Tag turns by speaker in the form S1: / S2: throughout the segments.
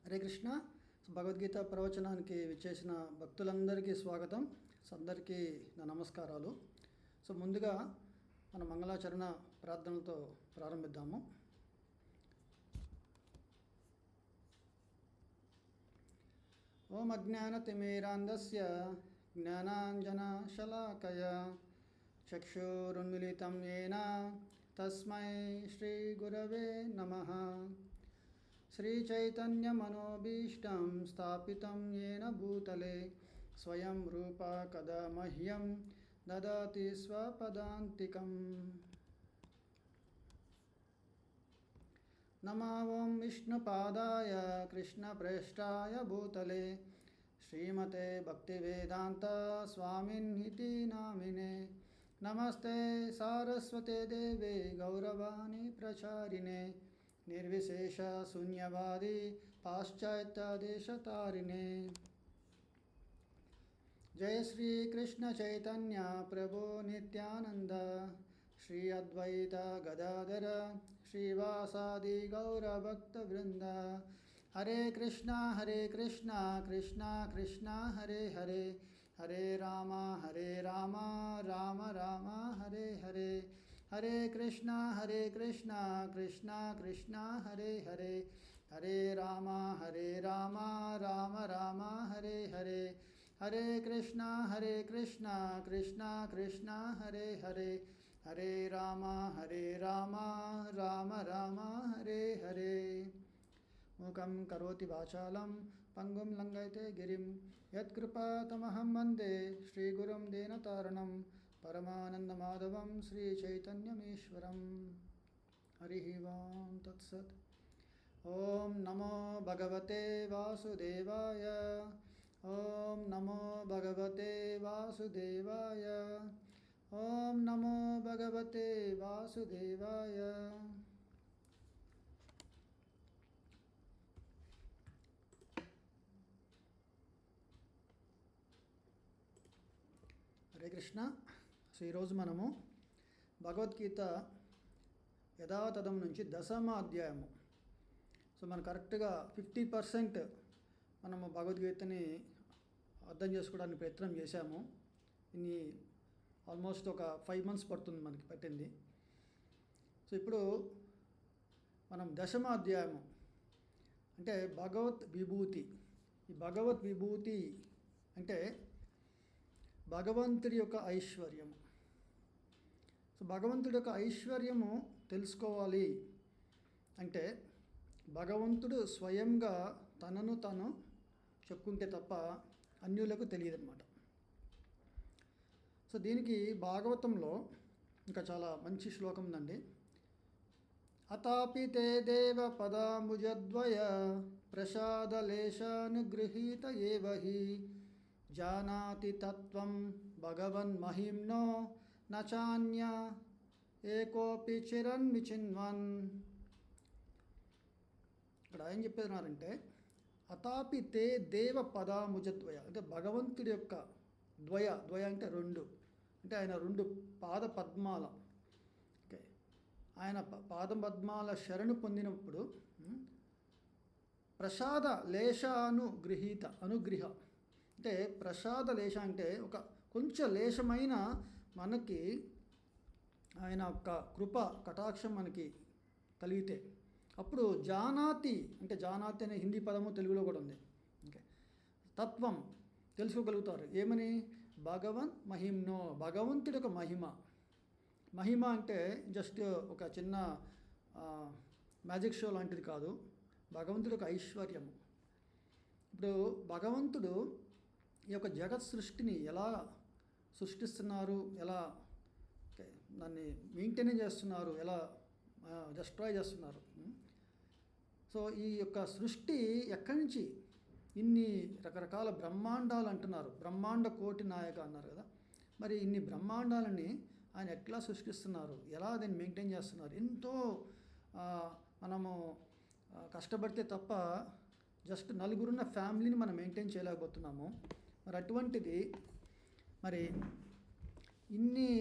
S1: హరే కృష్ణ. భగవద్గీత ప్రవచనానికి విచ్చేసిన భక్తులందరికీ స్వాగతం. అందరికీ నా నమస్కారాలు. ముందుగా మన మంగళాచరణ ప్రార్థనలతో ప్రారంభిద్దాము. ఓం అజ్ఞానతిమిరాంధస్య జ్ఞానాంజనశలాకయ చక్షురున్మిళితం యేన తస్మై శ్రీగురవే నమః. శ్రీచైతన్యమనోభీష్టం స్థాపితం యేన భూతలే స్వయం రూప కదా మహ్యం దదాతి స్వపదాంతికం. నమో ఓం విష్ణుపాదాయ కృష్ణప్రేష్ఠాయ భూతలే శ్రీమతే భక్తివేదాంత స్వామిన్నితి నామినే. నమస్తే సారస్వతే దేవే గౌరవాణి ప్రచారిణే నిర్విశేష శూన్యవాది పాశ్చాత్య దేశతారిణే. జయ శ్రీ కృష్ణ చైతన్య ప్రభు నిత్యానంద శ్రీ అద్వైత గదాధర శ్రీవాసాది గౌరభక్త వృంద. హరే కృష్ణ కృష్ణ కృష్ణ హరే హరే, హరే రామ రామ రామ హరే హరే. హరే కృష్ణ కృష్ణ కృష్ణ హరే హరే, హరే రామ రామ రామ హరే హరే. హరే కృష్ణ కృష్ణ కృష్ణ హరే హరే, హరే రామ రామ రామ హరే హరే. మూకం కరోతి వాచాలం పంగుం లంఘయతే గిరిం యత్కృపాతమహం వందే శ్రీగురుం దీనతారణం పరమానందమాధవం శ్రీచైతన్యమీశ్వరం. హరి ఓం తత్సత్. ఓం నమో భగవతే వాసుదేవాయ. ఓం నమో భగవతే వాసుదేవాయ. ఓం నమో భగవతే వాసుదేవాయ. హరే కృష్ణ. ఈరోజు మనము భగవద్గీత యథాతథం నుంచి 10వ అధ్యాయము. మనం కరెక్ట్గా 50% మనము భగవద్గీతని అర్థం చేసుకోవడానికి ప్రయత్నం చేశాము. ఇన్ని ఆల్మోస్ట్ ఒక 5 months పడుతుంది మనకి పట్టింది. ఇప్పుడు మనం 10వ అధ్యాయము అంటే భగవత్ విభూతి. ఈ భగవత్ విభూతి అంటే భగవంతుడి యొక్క ఐశ్వర్యము. భగవంతుడి యొక్క ఐశ్వర్యము తెలుసుకోవాలి అంటే భగవంతుడు స్వయంగా తనను తను చెప్పుకుంటే తప్ప అన్యులకు తెలియదు అన్నమాట. దీనికి భాగవతంలో ఇంకా చాలా మంచి శ్లోకం ఉందండి. అతాపి తే దేవ పదాంబుజద్వయ ప్రసాదలేశానుగృహీత ఏవహి జానాతి తత్వం భగవన్ మహిమ్నో నచాన్య ఏకోపి చిరన్ విచిన్వన్. ఇక్కడ ఏం చెప్తున్నారంటే అతాపి తే దేవ పదాంబుజద్వయ అంటే భగవంతుడి యొక్క ద్వయ అంటే 2 అంటే ఆయన 2 పాద పద్మాల ఓకే ఆయన పాద పద్మాల శరణు పొందినప్పుడు ప్రసాద లేశానుగృహీత అనుగ్రహ అంటే ప్రసాద లేశ అంటే ఒక కొంచెం లేశమైన మనకి ఆయన యొక్క కృప కటాక్షం మనకి కలిగితే అప్పుడు జానాతి అంటే జానాతి అనే హిందీ పదము తెలుగులో కూడా ఉంది. ఓకే తత్వం తెలుసుకోగలుగుతారు. ఏమని? భగవన్ మహిమ్నో భగవంతుడి యొక్క మహిమ అంటే జస్ట్ ఒక చిన్న మ్యాజిక్ షో లాంటిది కాదు. భగవంతుడి యొక్క ఐశ్వర్యము. ఇప్పుడు భగవంతుడు ఈ యొక్క జగత్ సృష్టిని ఎలా సృష్టిస్తున్నారు, ఎలా దాన్ని మెయింటైన్ చేస్తున్నారు, ఎలా డిస్ట్రాయ్ చేస్తున్నారు. ఈ యొక్క సృష్టి ఎక్కడి నుంచి ఇన్ని రకరకాల బ్రహ్మాండాలు అంటున్నారు. బ్రహ్మాండ కోటి నాయక అన్నారు కదా. మరి ఇన్ని బ్రహ్మాండాలని ఆయన ఎట్లా సృష్టిస్తున్నారు, ఎలా దాన్ని మెయింటైన్ చేస్తున్నారు. ఎంతో మనము కష్టపడితే తప్ప జస్ట్ నలుగురున్న ఫ్యామిలీని మనం మెయింటైన్ చేయలేకపోతున్నాము. మరి అటువంటిది మరి ఇన్ని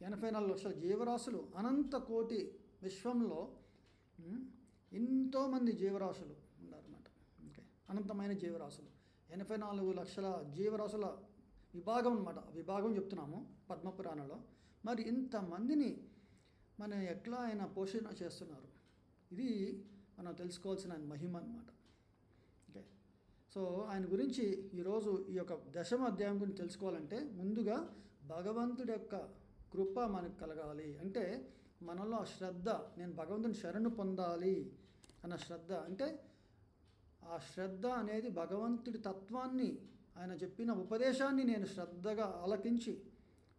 S1: 84 లక్షల జీవరాశులు అనంత కోటి విశ్వంలో ఎంతోమంది జీవరాశులు ఉన్నారన్నమాట. అనంతమైన జీవరాశులు, 84 లక్షల జీవరాశుల విభాగం అన్నమాట. విభాగం చెప్తున్నాము పద్మపురాణంలో. మరి ఇంతమందిని మనం ఎట్లా ఆయన పోషణ చేస్తున్నారు, ఇది మనం తెలుసుకోవాల్సిన ఆయన మహిమ అన్నమాట. ఓకే, సో ఆయన గురించి ఈరోజు ఈ యొక్క 10వ అధ్యాయం గురించి తెలుసుకోవాలంటే ముందుగా భగవంతుడి యొక్క కృప మనకు కలగాలి. అంటే మనలో ఆ శ్రద్ధ, నేను భగవంతుని శరణు పొందాలి అన్న శ్రద్ధ. అంటే ఆ శ్రద్ధ అనేది భగవంతుడి తత్వాన్ని, ఆయన చెప్పిన ఉపదేశాన్ని నేను శ్రద్ధగా ఆలకించి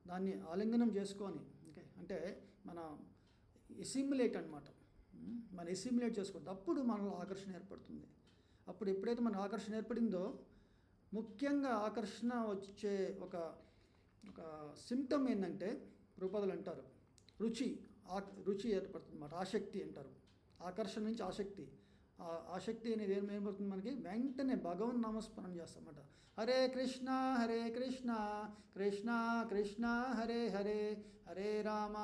S1: దాన్ని ఆలింగనం చేసుకొని, ఓకే, అంటే మన ఎసిమ్యులేట్ అనమాట. మనం ఎసిమ్యులేట్ చేసుకోవద్దు, అప్పుడు మనలో ఆకర్షణ ఏర్పడుతుంది. అప్పుడు ఎప్పుడైతే మన ఆకర్షణ ఏర్పడిందో, ముఖ్యంగా ఆకర్షణ వచ్చే ఒక ఒక సిమ్టమ్ ఏంటంటే రూపదులు అంటారు రుచి. రుచి ఏర్పడుతుంది అన్నమాట. ఆసక్తి అంటారు. ఆకర్షణ నుంచి ఆసక్తి. ఆసక్తి అనేది ఏమవుతుంది మనకి, వెంటనే భగవన్ నామస్మరణ చేస్తామన్నమాట. హరే కృష్ణ కృష్ణ కృష్ణ హరే హరే, హరే రామ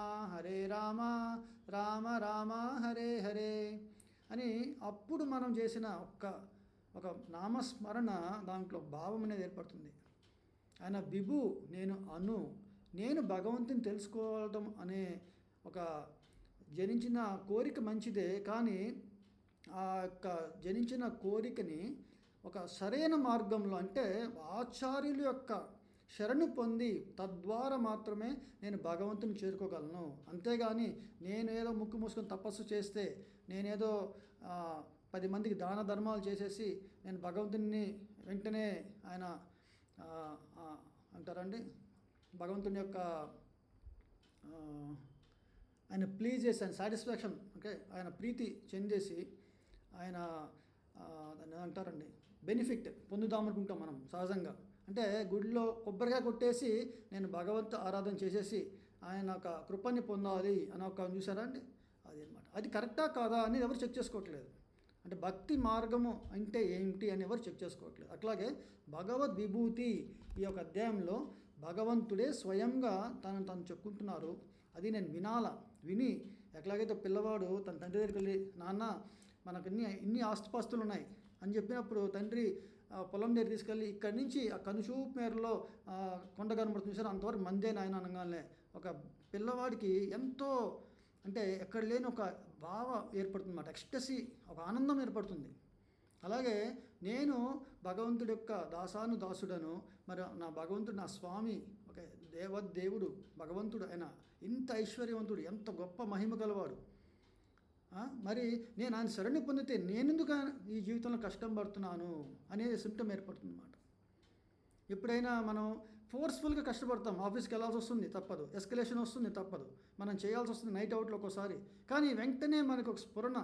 S1: రామ రామ హరే హరే అని అప్పుడు మనం చేసిన ఒక నామస్మరణ, దాంట్లో భావం అనేది ఏర్పడుతుంది. ఆయన విభు, నేను భగవంతుని తెలుసుకోవడం అనే ఒక జనించిన కోరిక మంచిదే, కానీ ఆ యొక్క జనించిన కోరికని ఒక సరైన మార్గంలో, అంటే ఆచార్యుల యొక్క శరణు పొంది తద్వారా మాత్రమే నేను భగవంతుని చేరుకోగలను. అంతేగాని నేనేదో ముక్కు మూసుకొని తపస్సు చేస్తే, నేనేదో 10 మందికి దాన ధర్మాలు చేసేసి నేను భగవంతుని వెంటనే ఆయన అంటారండి, భగవంతుని యొక్క ఆయన ప్లీజ్ చేసి, ఆయన సాటిస్ఫాక్షన్, ఓకే, ఆయన ప్రీతి చెందేసి ఆయన దాన్ని అంటారండి బెనిఫిట్ పొందుదామనుకుంటాం మనం సహజంగా. అంటే గుడిలో కొబ్బరికాయ కొట్టేసి నేను భగవంతు ఆరాధన చేసేసి ఆయన ఒక కృపని పొందాలి అని ఒక చూసారా అండి, అది అనమాట. అది కరెక్టా కాదా అనేది ఎవరు చెక్ చేసుకోవట్లేదు. అంటే భక్తి మార్గము అంటే ఏంటి అని ఎవరు చెక్ చేసుకోవట్లేదు. అట్లాగే భగవద్ విభూతి ఈ యొక్క అధ్యాయంలో భగవంతుడే స్వయంగా తను చెప్పుకుంటున్నారు. అది నేను విని ఎట్లాగైతే పిల్లవాడు తన తండ్రి దగ్గరికి వెళ్ళి, నాన్న మనకు ఇన్ని ఆస్తిపాస్తులు ఉన్నాయి అని చెప్పినప్పుడు తండ్రి పొలం దగ్గర తీసుకెళ్ళి ఇక్కడి నుంచి ఆ కనుచూపు మేరలో కొండ కనబడుతుంది సార్, అంతవరకు మందే నాయన అనగానే ఒక పిల్లవాడికి ఎంతో, అంటే ఎక్కడ లేని ఒక భావం ఏర్పడుతుంది అన్నమాట. ఎక్స్టసీ, ఒక ఆనందం ఏర్పడుతుంది. అలాగే నేను భగవంతుడి యొక్క దాసుడను, మరి నా భగవంతుడు నా స్వామి, ఓకే, దేవుడు భగవంతుడు, ఆయన ఇంత ఐశ్వర్యవంతుడు, ఎంత గొప్ప మహిమ గలవాడు. మరి నేను ఆయన శరణి పొందితే నేనెందుకు ఈ జీవితంలో కష్టం పడుతున్నాను అనేది సిమ్టమ్ ఏర్పడుతుంది అన్నమాట. ఎప్పుడైనా మనం ఫోర్స్ఫుల్గా కష్టపడతాం, ఆఫీస్కి వెళ్ళాల్సి వస్తుంది తప్పదు, ఎస్కలేషన్ వస్తుంది తప్పదు, మనం చేయాల్సి వస్తుంది నైట్ అవుట్లో ఒక్కోసారి. కానీ వెంటనే మనకు ఒక స్ఫురణ,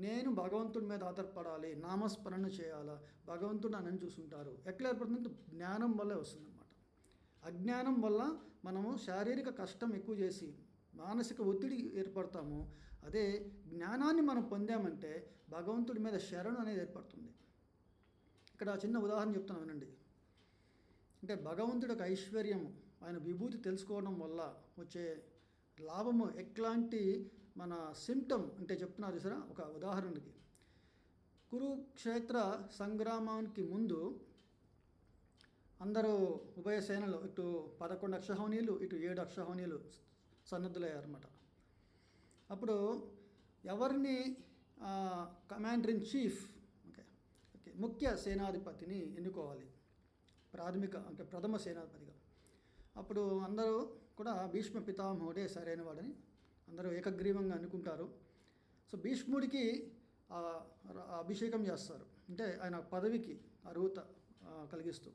S1: నేను భగవంతుడి మీద ఆధారపడాలి, నామస్మరణ చేయాలా, భగవంతుడు నన్ను చూసుంటారు. ఎట్లా ఏర్పడుతుందంటే జ్ఞానం వల్లే వస్తుందన్నమాట. అజ్ఞానం వల్ల మనము శారీరక కష్టం ఎక్కువ చేసి మానసిక ఒత్తిడి ఏర్పడతాము. అదే జ్ఞానాన్ని మనం పొందామంటే భగవంతుడి మీద శరణు అనేది ఏర్పడుతుంది. ఇక్కడ చిన్న ఉదాహరణ చెప్తాను వినండి. అంటే భగవంతుడి యొక్క ఐశ్వర్యము, ఆయన విభూతి తెలుసుకోవడం వల్ల వచ్చే లాభము ఎట్లాంటి మన సిమ్టమ్ అంటే చెప్తున్నారు చూసారా. ఒక ఉదాహరణకి, కురుక్షేత్ర సంగ్రామానికి ముందు అందరూ ఉభయ సేనలు, ఇటు 11 అక్షౌహిణీలు, ఇటు 7 అక్షౌహిణీలు సన్నద్ధులయ్యారన్నమాట. అప్పుడు ఎవరిని కమాండర్ ఇన్ చీఫ్, ఓకే, ముఖ్య సేనాధిపతిని ఎన్నుకోవాలి, ప్రథమ సేనాధిపతిగా. అప్పుడు అందరూ కూడా భీష్మ పితామహుడే సరైన వాడని అందరూ ఏకగ్రీవంగా అనుకుంటారు. సో భీష్ముడికి అభిషేకం చేస్తారు, అంటే ఆయన పదవికి అర్హత కలిగిస్తూ.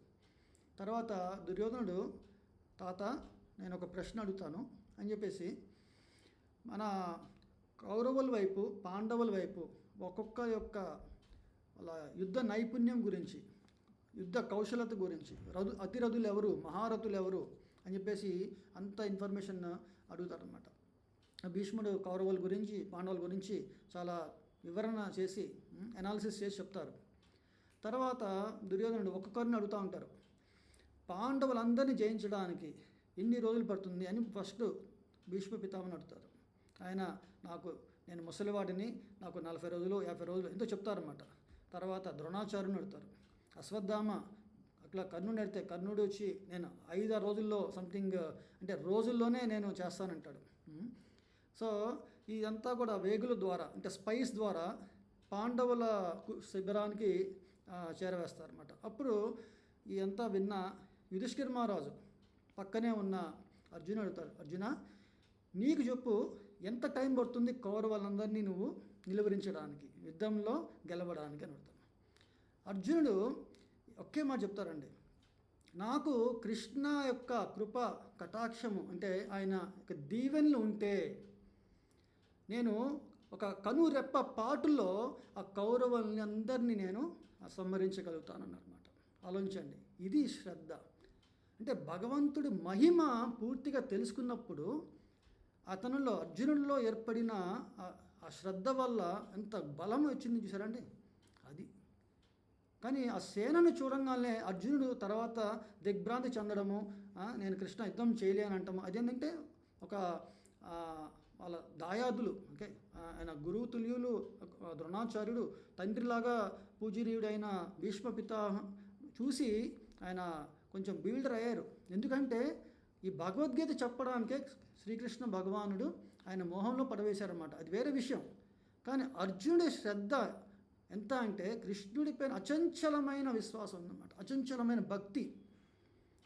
S1: తర్వాత దుర్యోధనుడు, తాత నేను ఒక ప్రశ్న అడుగుతాను అని చెప్పేసి మన కౌరవుల వైపు పాండవుల వైపు ఒక్కొక్క యొక్క వాళ్ళ యుద్ధ నైపుణ్యం గురించి, యుద్ధ కౌశలత గురించి, అతిరథులు ఎవరు, మహారథులు ఎవరు అని చెప్పేసి అంత ఇన్ఫర్మేషన్ అడుగుతారనమాట. భీష్ముడు కౌరవుల గురించి పాండవుల గురించి చాలా వివరణ చేసి అనాలిసిస్ చేసి చెప్తారు. తర్వాత దుర్యోధనుడు ఒక్కొక్కరిని అడుగుతూ ఉంటారు, పాండవులందరినీ జయించడానికి ఎన్ని రోజులు పడుతుంది అని ఫస్ట్ భీష్మ పితామహుని అడుగుతారు. ఆయన నేను ముసలివాడిని, నాకు 40 రోజులు 50 రోజులు ఎంతో చెప్తారన్నమాట. తర్వాత ద్రోణాచార్యుని అడుగుతారు. అశ్వత్థామ అట్లా కర్ణుని అడిగితే కర్ణుడు వచ్చి నేను 5-6 రోజుల్లో సంథింగ్ అంటే రోజుల్లోనే నేను చేస్తానంటాడు. సో ఇదంతా కూడా వేగుల ద్వారా అంటే స్పైస్ ద్వారా పాండవుల శిబిరానికి చేరవేస్తారన్నమాట. అప్పుడు ఇదంతా విన్న యుధిష్ఠిర మహారాజు పక్కనే ఉన్న అర్జునుడు అడుగుతాడు, అర్జున నీకు చెప్పు ఎంత టైం పడుతుంది కౌరవులందరినీ నువ్వు నిలువరించడానికి, యుద్ధంలో గెలవడానికి అని అడుగుతాడు. అర్జునుడు ఒకే మాట చెప్తారండి, నాకు కృష్ణ యొక్క కృప కటాక్షము అంటే ఆయన యొక్క దీవెనలు ఉంటే నేను ఒక కనురెప్ప పాటులో ఆ కౌరవుల్ని అందరినీ నేను సంహరించగలుగుతానన్నమాట. ఆలోచించండి, ఇది శ్రద్ధ. అంటే భగవంతుడి మహిమ పూర్తిగా తెలుసుకున్నప్పుడు అతనిలో అర్జునుడిలో ఏర్పడిన ఆ శ్రద్ధ వల్ల ఎంత బలం వచ్చింది చూసారండి, అది. కానీ ఆ సేనను చూడంగానే అర్జునుడు తర్వాత దిగ్భ్రాంతి చెందడము, నేను కృష్ణ యుద్ధం చేయలే అని అంటాము. అదేంటంటే ఒక వాళ్ళ దాయాదులు ఓకే ఆయన గురువు తుల్యులు ద్రోణాచార్యుడు తండ్రిలాగా పూజనీయుడైన భీష్మ పితామహ చూసి ఆయన కొంచెం బిల్డర్ అయ్యారు. ఎందుకంటే ఈ భగవద్గీత చెప్పడానికే శ్రీకృష్ణ భగవానుడు ఆయన మోహంలో పడవేశారన్నమాట. అది వేరే విషయం. కానీ అర్జునుడి శ్రద్ధ ఎంత అంటే కృష్ణుడిపైన అచంచలమైన విశ్వాసం ఉందన్నమాట, అచంచలమైన భక్తి,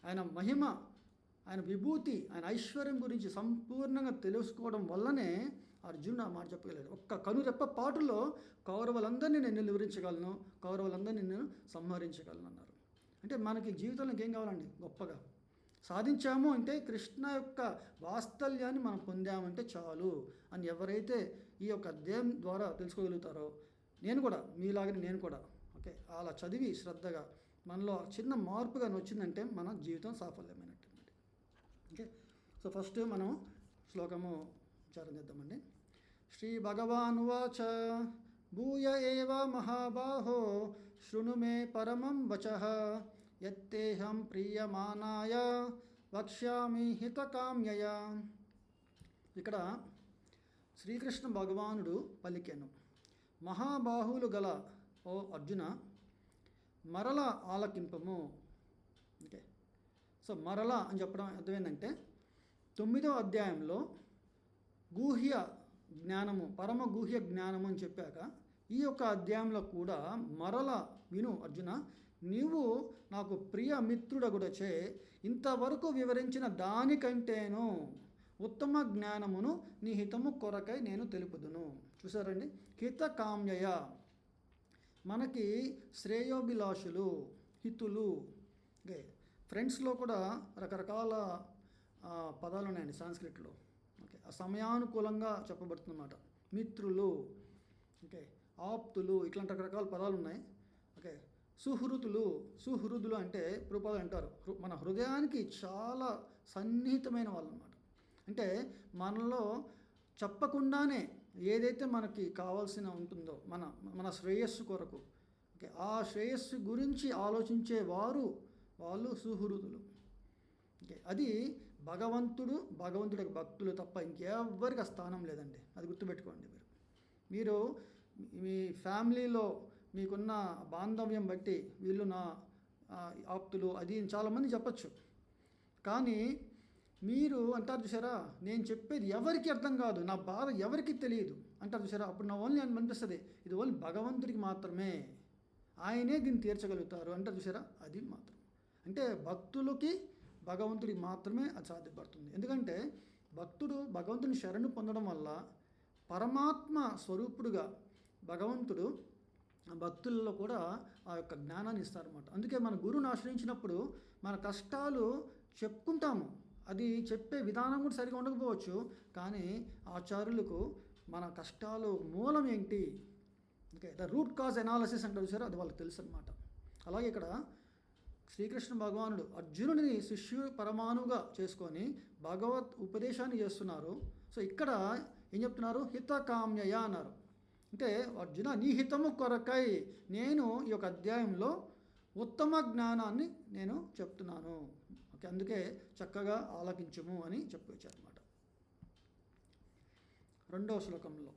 S1: ఆయన మహిమ, ఆయన విభూతి, ఆయన ఐశ్వర్యం గురించి సంపూర్ణంగా తెలుసుకోవడం వల్లనే అర్జునుడు ఆ మాట చెప్పగలిగాడు. ఒక్క కనురెప్ప పాటులో కౌరవులందరినీ నేను నిలువరించగలను, కౌరవులందరినీ నేను సంహరించగలను అన్నారు. అంటే మనకి జీవితంలో ఏం కావాలండి, గొప్పగా సాధించాము అంటే కృష్ణ యొక్క వాత్సల్యాన్ని మనం పొందామంటే చాలు అని ఎవరైతే ఈ యొక్క అధ్యాయం ద్వారా తెలుసుకోగలుగుతారో, నేను కూడా మీలాగనే నేను కూడా ఓకే అలా చదివి శ్రద్ధగా మనలో చిన్న మార్పుగా వచ్చిందంటే మన జీవితం సాఫల్యమైనట్టు. ఓకే, సో ఫస్ట్ మనం శ్లోకము ఉచ్చారణ చేద్దామండి. శ్రీ భగవాన్ వాచ భూయ ఏవ మహాబాహో శృణు మే పరమం వచః యత్తేహం ప్రీయమానాయ వక్ష్యామి హితకామ్యయ. ఇక్కడ శ్రీకృష్ణ భగవానుడు పలికెను, మహాబాహువులు గల ఓ అర్జున మరల ఆలకింపము. ఓకే, సో మరల అని చెప్పడం అర్థమైందంటే 9వ అధ్యాయంలో గూహ్య జ్ఞానము, పరమ గూహ్య జ్ఞానము అని చెప్పాక ఈ యొక్క అధ్యాయంలో కూడా మరల విను అర్జున, నీవు నాకు ప్రియ మిత్రుడగుడచే ఇంతవరకు వివరించిన దానికంటేను ఉత్తమ జ్ఞానమును నీ హితము కొరకై నేను తెలుపుదును. చూసారండి, హిత కామ్యయ మనకి శ్రేయోభిలాషులు, హితులు. ఓకే, ఫ్రెండ్స్లో కూడా రకరకాల పదాలు ఉన్నాయండి సాంస్క్రిట్లో. ఓకే, ఆ సమయానుకూలంగా చెప్పబడుతుందన్నమాట. మిత్రులు, ఓకే, ఆప్తులు, ఇట్లాంటి రకరకాల పదాలు ఉన్నాయి. ఓకే, సుహృదులు అంటే ప్రభుపాదులు అంటారు మన హృదయానికి చాలా సన్నిహితమైన వాళ్ళు అన్నమాట. అంటే మనలో చెప్పకుండానే ఏదైతే మనకి కావాల్సిన ఉంటుందో మన శ్రేయస్సు కొరకు, ఓకే, ఆ శ్రేయస్సు గురించి ఆలోచించే వాళ్ళు సుహృదులు. ఓకే, అది భగవంతుడి భక్తులు తప్ప ఇంకెవ్వరికి ఆ స్థానం లేదండి. అది గుర్తుపెట్టుకోండి. మీరు మీ ఫ్యామిలీలో మీకున్న బాంధవ్యం బట్టి వీళ్ళు నా ఆప్తులు అది చాలామంది చెప్పచ్చు. కానీ మీరు అంటారు చూసారా, నేను చెప్పేది ఎవరికి అర్థం కాదు, నా బాధ ఎవరికి తెలియదు అంటారు చూసారా, అప్పుడు నా ఓన్లీ అని అనిపిస్తుంది ఇది ఓన్లీ భగవంతుడికి మాత్రమే, ఆయనే దీన్ని తీర్చగలుగుతారు అంటారు చూసారా, అది మాత్రం. అంటే భక్తులకి భగవంతుడికి మాత్రమే అది సాధ్యపడుతుంది. ఎందుకంటే భక్తుడు భగవంతుని శరణు పొందడం వల్ల పరమాత్మ స్వరూపుడుగా భగవంతుడు భక్తుల్లో కూడా ఆ యొక్క జ్ఞానాన్ని ఇస్తారన్నమాట. అందుకే మన గురువుని ఆశ్రయించినప్పుడు మన కష్టాలు చెప్పుకుంటాము, అది చెప్పే విధానం కూడా సరిగా ఉండకపోవచ్చు, కానీ ఆచార్యులకు మన కష్టాలు మూలం ఏంటి, okay, the root cause analysis అంటారు చూసారా, అది వాళ్ళకి తెలుసు అనమాట. అలాగే ఇక్కడ శ్రీకృష్ణ భగవానుడు అర్జునుడిని శిష్యు పరమాణువుగా చేసుకొని భగవత్ ఉపదేశాన్ని చేస్తున్నారు. సో ఇక్కడ ఏం చెప్తున్నారు, హితకామ్యయ అన్నారు. అంటే అర్జున నీ హితము కొరకై నేను ఈ యొక్క అధ్యాయంలో ఉత్తమ జ్ఞానాన్ని నేను చెప్తున్నాను. ఓకే, అందుకే చక్కగా ఆలకించుము అని చెప్పొచ్చారన్నమాట. 2వ శ్లోకంలో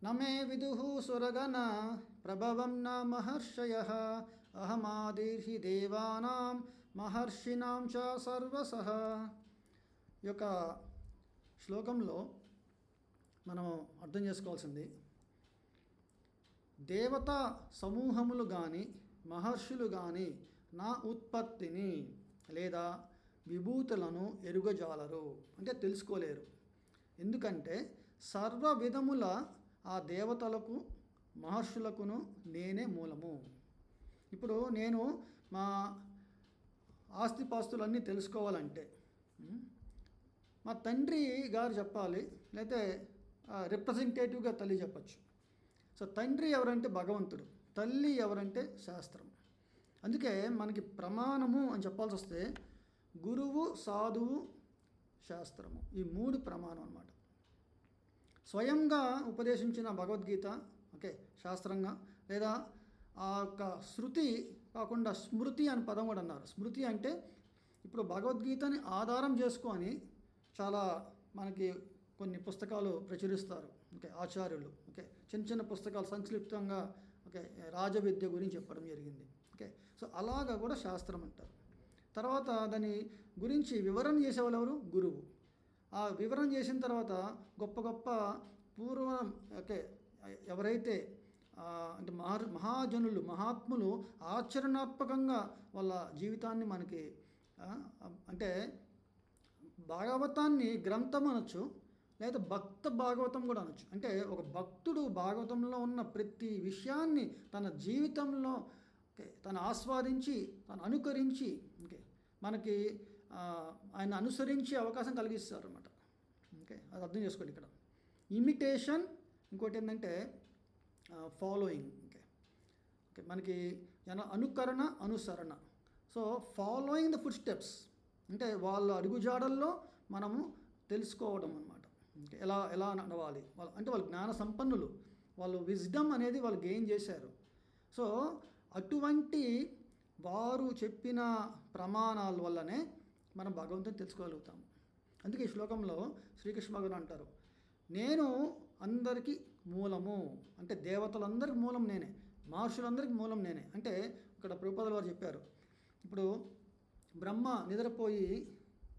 S1: నమే విదుః సురగణ ప్రభవం న మహర్షయః అహమాదిర్హి దేవానాం మహర్షిణాం చ సర్వసః. ఈ యొక్క శ్లోకంలో మనం అర్థం చేసుకోవాల్సింది, దేవతా సమూహములు కానీ మహర్షులు కానీ నా ఉత్పత్తిని లేదా విభూతులను ఎరుగజాలరు, అంటే తెలుసుకోలేరు. ఎందుకంటే సర్వ విధముల ఆ దేవతలకు మహర్షులకును నేనే మూలము. ఇప్పుడు నేను మా ఆస్తిపాస్తులన్నీ తెలుసుకోవాలంటే మా తండ్రి గారు చెప్పాలి, లేకపోతే రిప్రజెంటేటివ్గా తల్లి చెప్పచ్చు. సో తండ్రి ఎవరంటే భగవంతుడు, తల్లి ఎవరంటే శాస్త్రం. అందుకే మనకి ప్రమాణము అని చెప్పాల్సి వస్తే గురువు, సాధువు, శాస్త్రము, ఈ మూడు ప్రమాణం అన్నమాట. స్వయంగా ఉపదేశించిన భగవద్గీత ఓకే శాస్త్రంగా, లేదా ఆ యొక్క శృతి కాకుండా స్మృతి అని పదం కూడా అన్నారు. స్మృతి అంటే ఇప్పుడు భగవద్గీతని ఆధారం చేసుకొని చాలా మనకి కొన్ని పుస్తకాలు ప్రచురిస్తారు ఓకే ఆచార్యులు. ఓకే చిన్న చిన్న పుస్తకాలు సంక్షిప్తంగా ఓకే రాజవిద్య గురించి చెప్పడం జరిగింది. ఓకే సో అలాగా కూడా శాస్త్రం అంటారు. తర్వాత దాని గురించి వివరణ చేసేవాళ్ళు ఎవరు? గురువు. ఆ వివరణ చేసిన తర్వాత గొప్ప గొప్ప పూర్వం ఓకే ఎవరైతే అంటే మహాజనులు, మహాత్ములు ఆచరణాత్మకంగా వాళ్ళ జీవితాన్ని మనకి అంటే భాగవతాన్ని గ్రంథం అనొచ్చు, లేదా భక్త భాగవతం కూడా అనొచ్చు. అంటే ఒక భక్తుడు భాగవతంలో ఉన్న ప్రతి విషయాన్ని తన జీవితంలో ఓకే తను ఆస్వాదించి, తను అనుకరించి ఓకే మనకి ఆయన అనుసరించే అవకాశం కలిగిస్తారు అన్నమాట. ఓకే అది అర్థం చేసుకోండి ఇక్కడ. ఇమిటేషన్, ఇంకోటి ఏంటంటే ఫాలోయింగ్. ఓకే ఓకే మనకి అనుకరణ, అనుసరణ. So following the footsteps అంటే వాళ్ళ అడుగుజాడల్లో మనము తెలుసుకోవడం అన్నమాట. ఓకే ఎలా ఎలా నడవాలి వాళ్ళు, అంటే వాళ్ళు జ్ఞాన సంపన్నులు, వాళ్ళు విజ్డమ్ అనేది వాళ్ళు గెయిన్ చేశారు. సో అటువంటి వారు చెప్పిన ప్రమాణాల వల్లనే మనం భగవంతుని తెలుసుకోగలుగుతాము. అందుకే ఈ శ్లోకంలో శ్రీకృష్ణ భగవాన్ అంటారు, నేను అందరికీ మూలము, అంటే దేవతలందరికీ మూలం నేనే, మహర్షులందరికీ మూలం నేనే. అంటే ఇక్కడ ప్రభుపాదుల వారు చెప్పారు, ఇప్పుడు బ్రహ్మ నిద్రపోయి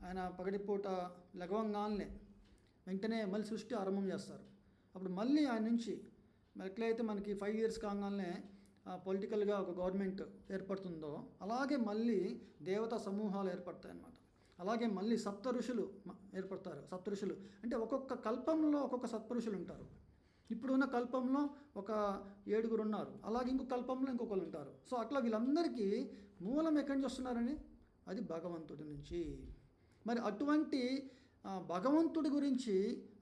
S1: ఆయన పగటిపూట లగవంగానే వెంటనే మళ్ళీ సృష్టి ఆరంభం చేస్తారు. అప్పుడు మళ్ళీ ఆయన నుంచి ఎట్లయితే మనకి 5 years కాగానే పొలిటికల్గా ఒక గవర్నమెంట్ ఏర్పడుతుందో అలాగే మళ్ళీ దేవతా సమూహాలు ఏర్పడతాయి అన్నమాట. అలాగే మళ్ళీ సప్త ఋషులు ఏర్పడతారు. సప్త ఋషులు అంటే ఒక్కొక్క కల్పంలో ఒక్కొక్క సప్తఋషులు ఉంటారు. ఇప్పుడున్న కల్పంలో ఒక 7 ఉన్నారు, అలాగే ఇంకొక కల్పంలో ఇంకొకరు ఉంటారు. సో అట్లా వీళ్ళందరికీ మూలం ఎక్కడి నుంచి వస్తున్నారని, అది భగవంతుడి నుంచి. మరి అటువంటి భగవంతుడి గురించి,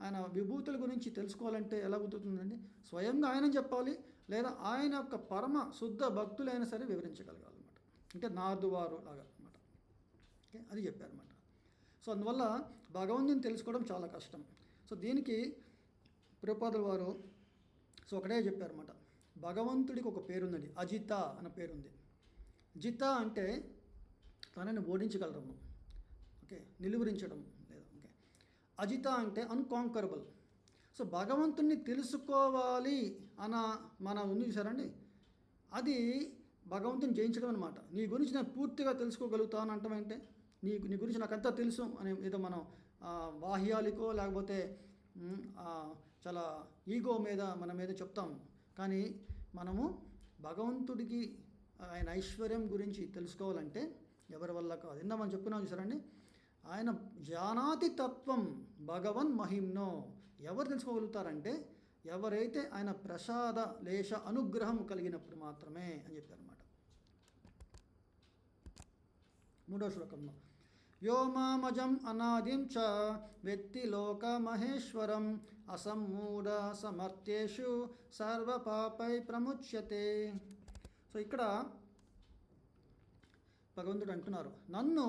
S1: ఆయన విభూతుల గురించి తెలుసుకోవాలంటే ఎలా కుదురుతుందండి? స్వయంగా ఆయన చెప్పాలి, లేదా ఆయన యొక్క పరమ శుద్ధ భక్తులైనా సరే వివరించగలగాలన్నమాట. అంటే నార్దువారు లాగా అనమాట. ఓకే అది చెప్పారన్నమాట. సో అందువల్ల భగవంతుని తెలుసుకోవడం చాలా కష్టం. సో దీనికి ప్రభుపాదుల వారు సో ఒకటే చెప్పారన్నమాట, భగవంతుడికి ఒక పేరుందండి, అజిత అన్న పేరుంది. జిత అంటే తనని ఓడించగలరము, ఓకే నిలువరించడం లేదా. ఓకే అజిత అంటే అన్కాంకరబుల్. సో భగవంతుణ్ణి తెలుసుకోవాలి అన్న మన ఉంది చూసారండి, అది భగవంతుని జయించడం అనమాట. నీ గురించి నేను పూర్తిగా తెలుసుకోగలుగుతాను అంటామంటే, నీ గురించి నాకంతా తెలుసు అని ఏదో మనం బాహ్యాలికో లేకపోతే చాలా ఈగో మీద మన మీద చెప్తాము. కానీ మనము భగవంతుడికి ఆయన ఐశ్వర్యం గురించి తెలుసుకోవాలంటే ఎవరి వల్ల కాదు. ఇందా మనం చెప్పుకున్నాం చూసారండి, ఆయన జానాతి తత్వం భగవన్ మహిమ్నో. ఎవరు తెలుసుకోగలుగుతారంటే ఎవరైతే ఆయన ప్రసాద లేశ అనుగ్రహం కలిగినప్పుడు మాత్రమే అని చెప్పారన్నమాట. 3వ శ్లోకంలో వ్యోమామజం అనాదిం చ వ్యక్తి లోక మహేశ్వరం అసమ్మూఢ సమర్థ్యేషు సర్వపాపై ప్రముచ్యతే. సో ఇక్కడ భగవంతుడు అంటున్నారు, నన్ను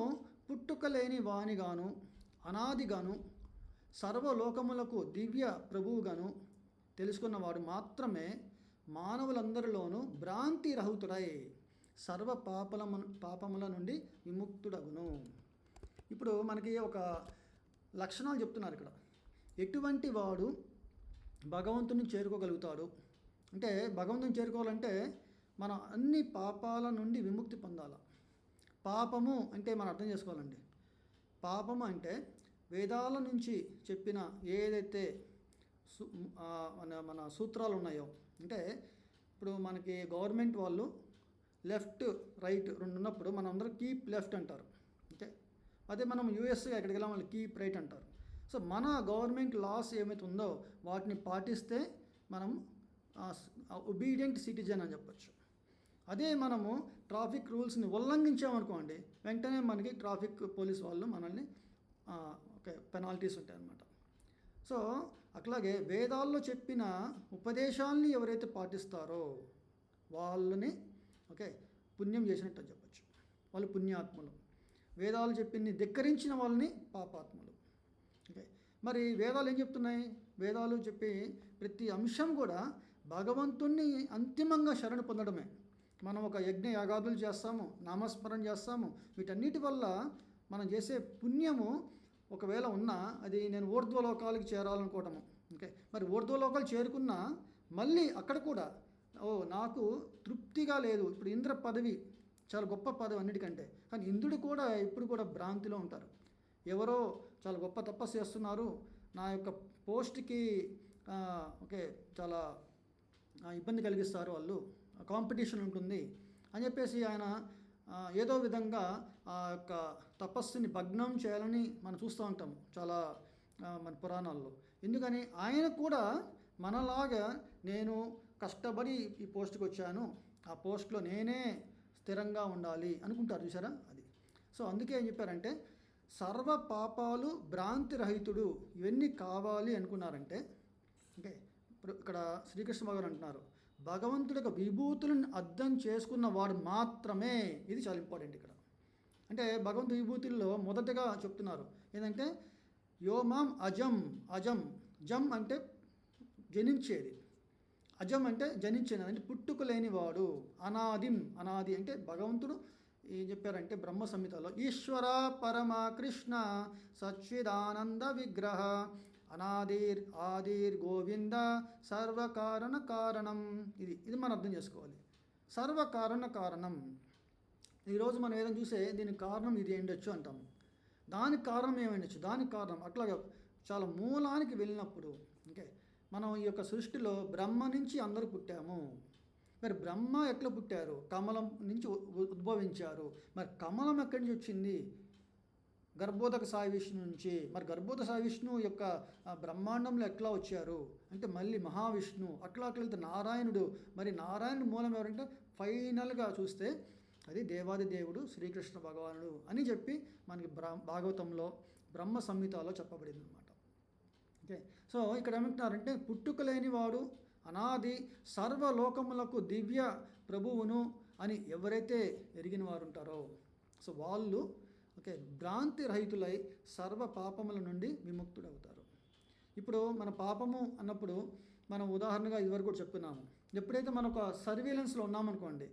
S1: పుట్టుక లేని వానిగాను, అనాదిగాను, సర్వలోకములకు దివ్య ప్రభువుగాను తెలుసుకున్నవాడు మాత్రమే మానవులందరిలోనూ భ్రాంతి రహితుడై సర్వ పాపముల నుండి విముక్తుడగును. ఇప్పుడు మనకి ఒక లక్షణాలు చెప్తున్నారు ఇక్కడ. ఎటువంటి వాడు భగవంతుని చేరుకోగలుగుతాడు. అంటే భగవంతుని చేరుకోవాలంటే మనం అన్ని పాపాల నుండి విముక్తి పొందాలి. పాపము అంటే మనం అర్థం చేసుకోవాలండి. పాపము అంటే వేదాల నుంచి చెప్పిన ఏదైతే సు మన సూత్రాలు ఉన్నాయో, అంటే ఇప్పుడు మనకి గవర్నమెంట్ వాళ్ళు లెఫ్ట్ రైట్ రెండు ఉన్నప్పుడు మనం అందరూ కీప్ లెఫ్ట్ అంటారు. ఓకే, అదే మనం యూఎస్ ఎక్కడికి వెళ్ళాం వాళ్ళు కీప్ రైట్ అంటారు. సో మన గవర్నమెంట్ లాస్ ఏమైతే ఉందో వాటిని పాటిస్తే మనం ఒబీడియంట్ సిటిజన్ అని చెప్పచ్చు. అదే మనము ట్రాఫిక్ రూల్స్ని ఉల్లంఘించామనుకోండి, వెంటనే మనకి ట్రాఫిక్ పోలీస్ వాళ్ళు మనల్ని ఓకే పెనాల్టీస్ ఉంటాయి అన్నమాట. సో అట్లాగే వేదాల్లో చెప్పిన ఉపదేశాలని ఎవరైతే పాటిస్తారో వాళ్ళని ఓకే పుణ్యం చేసినట్టు అని చెప్పచ్చు. వాళ్ళు పుణ్యాత్ములు. వేదాలు చెప్పింది ధిక్కరించిన వాళ్ళని పాపాత్ములు. ఓకే, మరి వేదాలు ఏం చెప్తున్నాయి? వేదాలు చెప్పి ప్రతి అంశం కూడా భగవంతుణ్ణి అంతిమంగా శరణు పొందడమే. మనం ఒక యజ్ఞ యాగాదులు చేస్తాము, నామస్మరణ చేస్తాము, వీటన్నిటి వల్ల మనం చేసే పుణ్యము ఒకవేళ ఉన్నా అది నేను ఊర్ధ్వలోకాలకి చేరాలనుకోవటము. ఓకే, మరి ఊర్ధ్వలోకాలు చేరుకున్నా మళ్ళీ అక్కడ కూడా నాకు తృప్తిగా లేదు. ఇప్పుడు ఇంద్ర పదవి చాలా గొప్ప పదవి అన్నిటికంటే, కానీ ఇంద్రుడు కూడా ఇప్పుడు కూడా భ్రాంతిలో ఉంటారు. ఎవరో చాలా గొప్ప తపస్సు చేస్తున్నారు, నా యొక్క పోస్ట్కి ఓకే చాలా ఇబ్బంది కలిగిస్తారు వాళ్ళు, కాంపిటీషన్ ఉంటుంది అని చెప్పేసి ఆయన ఏదో విధంగా ఆ యొక్క తపస్సుని భగ్నం చేయాలని మనం చూస్తూ ఉంటాము చాలా మన పురాణాల్లో. ఎందుకని ఆయన కూడా మనలాగా నేను కష్టపడి ఈ పోస్ట్కి వచ్చాను, ఆ పోస్ట్లో నేనే స్థిరంగా ఉండాలి అనుకుంటారు, చూసారా అది. సో అందుకే ఏం చెప్పారంటే సర్వ పాపాలు భ్రాంతి రహితుడు ఇవన్నీ కావాలి అనుకున్నారంటే ఓకే. ఇప్పుడు ఇక్కడ శ్రీకృష్ణ భగవాన్ అంటున్నారు భగవంతుడి యొక్క విభూతులను అర్థం చేసుకున్న వాడు మాత్రమే, ఇది చాలా ఇంపార్టెంట్ ఇక్కడ. అంటే భగవంతుడి విభూతుల్లో మొదటగా చెప్తున్నారు ఏంటంటే యోమాం అజం, అజం జం అంటే జనించేది, అజం అంటే జనించేది అంటే పుట్టుక లేనివాడు, అనాదిం అనాది అంటే భగవంతుడు ఏం చెప్పారంటే బ్రహ్మ సంహితలో ఈశ్వర పరమ కృష్ణ సచ్చిదానంద విగ్రహ అనాదిర్ ఆదిర్ గోవింద సర్వకారణ కారణం. ఇది మనం అర్థం చేసుకోవాలి. సర్వకారణ కారణం. ఈరోజు మనం ఏదైనా చూసే దీనికి కారణం ఇది ఏంటొచ్చు అంటాము, దానికి కారణం ఏమైండొచ్చు, దానికి కారణం అట్లాగా చాలా మూలానికి వెళ్ళినప్పుడు ఓకే. మనం ఈ యొక్క సృష్టిలో బ్రహ్మ నుంచి అందరూ పుట్టాము. మరి బ్రహ్మ ఎట్లా పుట్టారు? కమలం నుంచి ఉద్భవించారు. మరి కమలం ఎక్కడి నుంచి వచ్చింది? గర్భోదక సాయి విష్ణు నుంచి. మరి గర్భోదక సాయి విష్ణు యొక్క బ్రహ్మాండంలో ఎట్లా వచ్చారు అంటే మళ్ళీ మహావిష్ణు, అట్లా వెళ్తే నారాయణుడు. మరి నారాయణుడు మూలం ఎవరంటే ఫైనల్గా చూస్తే అది దేవాది దేవుడు శ్రీకృష్ణ భగవానుడు అని చెప్పి మనకి భాగవతంలో బ్రహ్మ సంహితలో చెప్పబడింది అనమాట. ఓకే, సో ఇక్కడ ఏమంటున్నారంటే పుట్టుక లేనివాడు, అనాది, సర్వలోకములకు దివ్య ప్రభువును అని ఎవరైతే ఎరిగిన వారు ఉంటారో సో వాళ్ళు ఓకే భ్రాంతి రహితులై సర్వ పాపముల నుండి విముక్తుడవుతారు. ఇప్పుడు మన పాపము అన్నప్పుడు మనం ఉదాహరణగా ఇదివరకు కూడా చెప్పుకున్నాము, ఎప్పుడైతే మనం ఒక సర్వేలెన్స్లో ఉన్నామనుకోండి,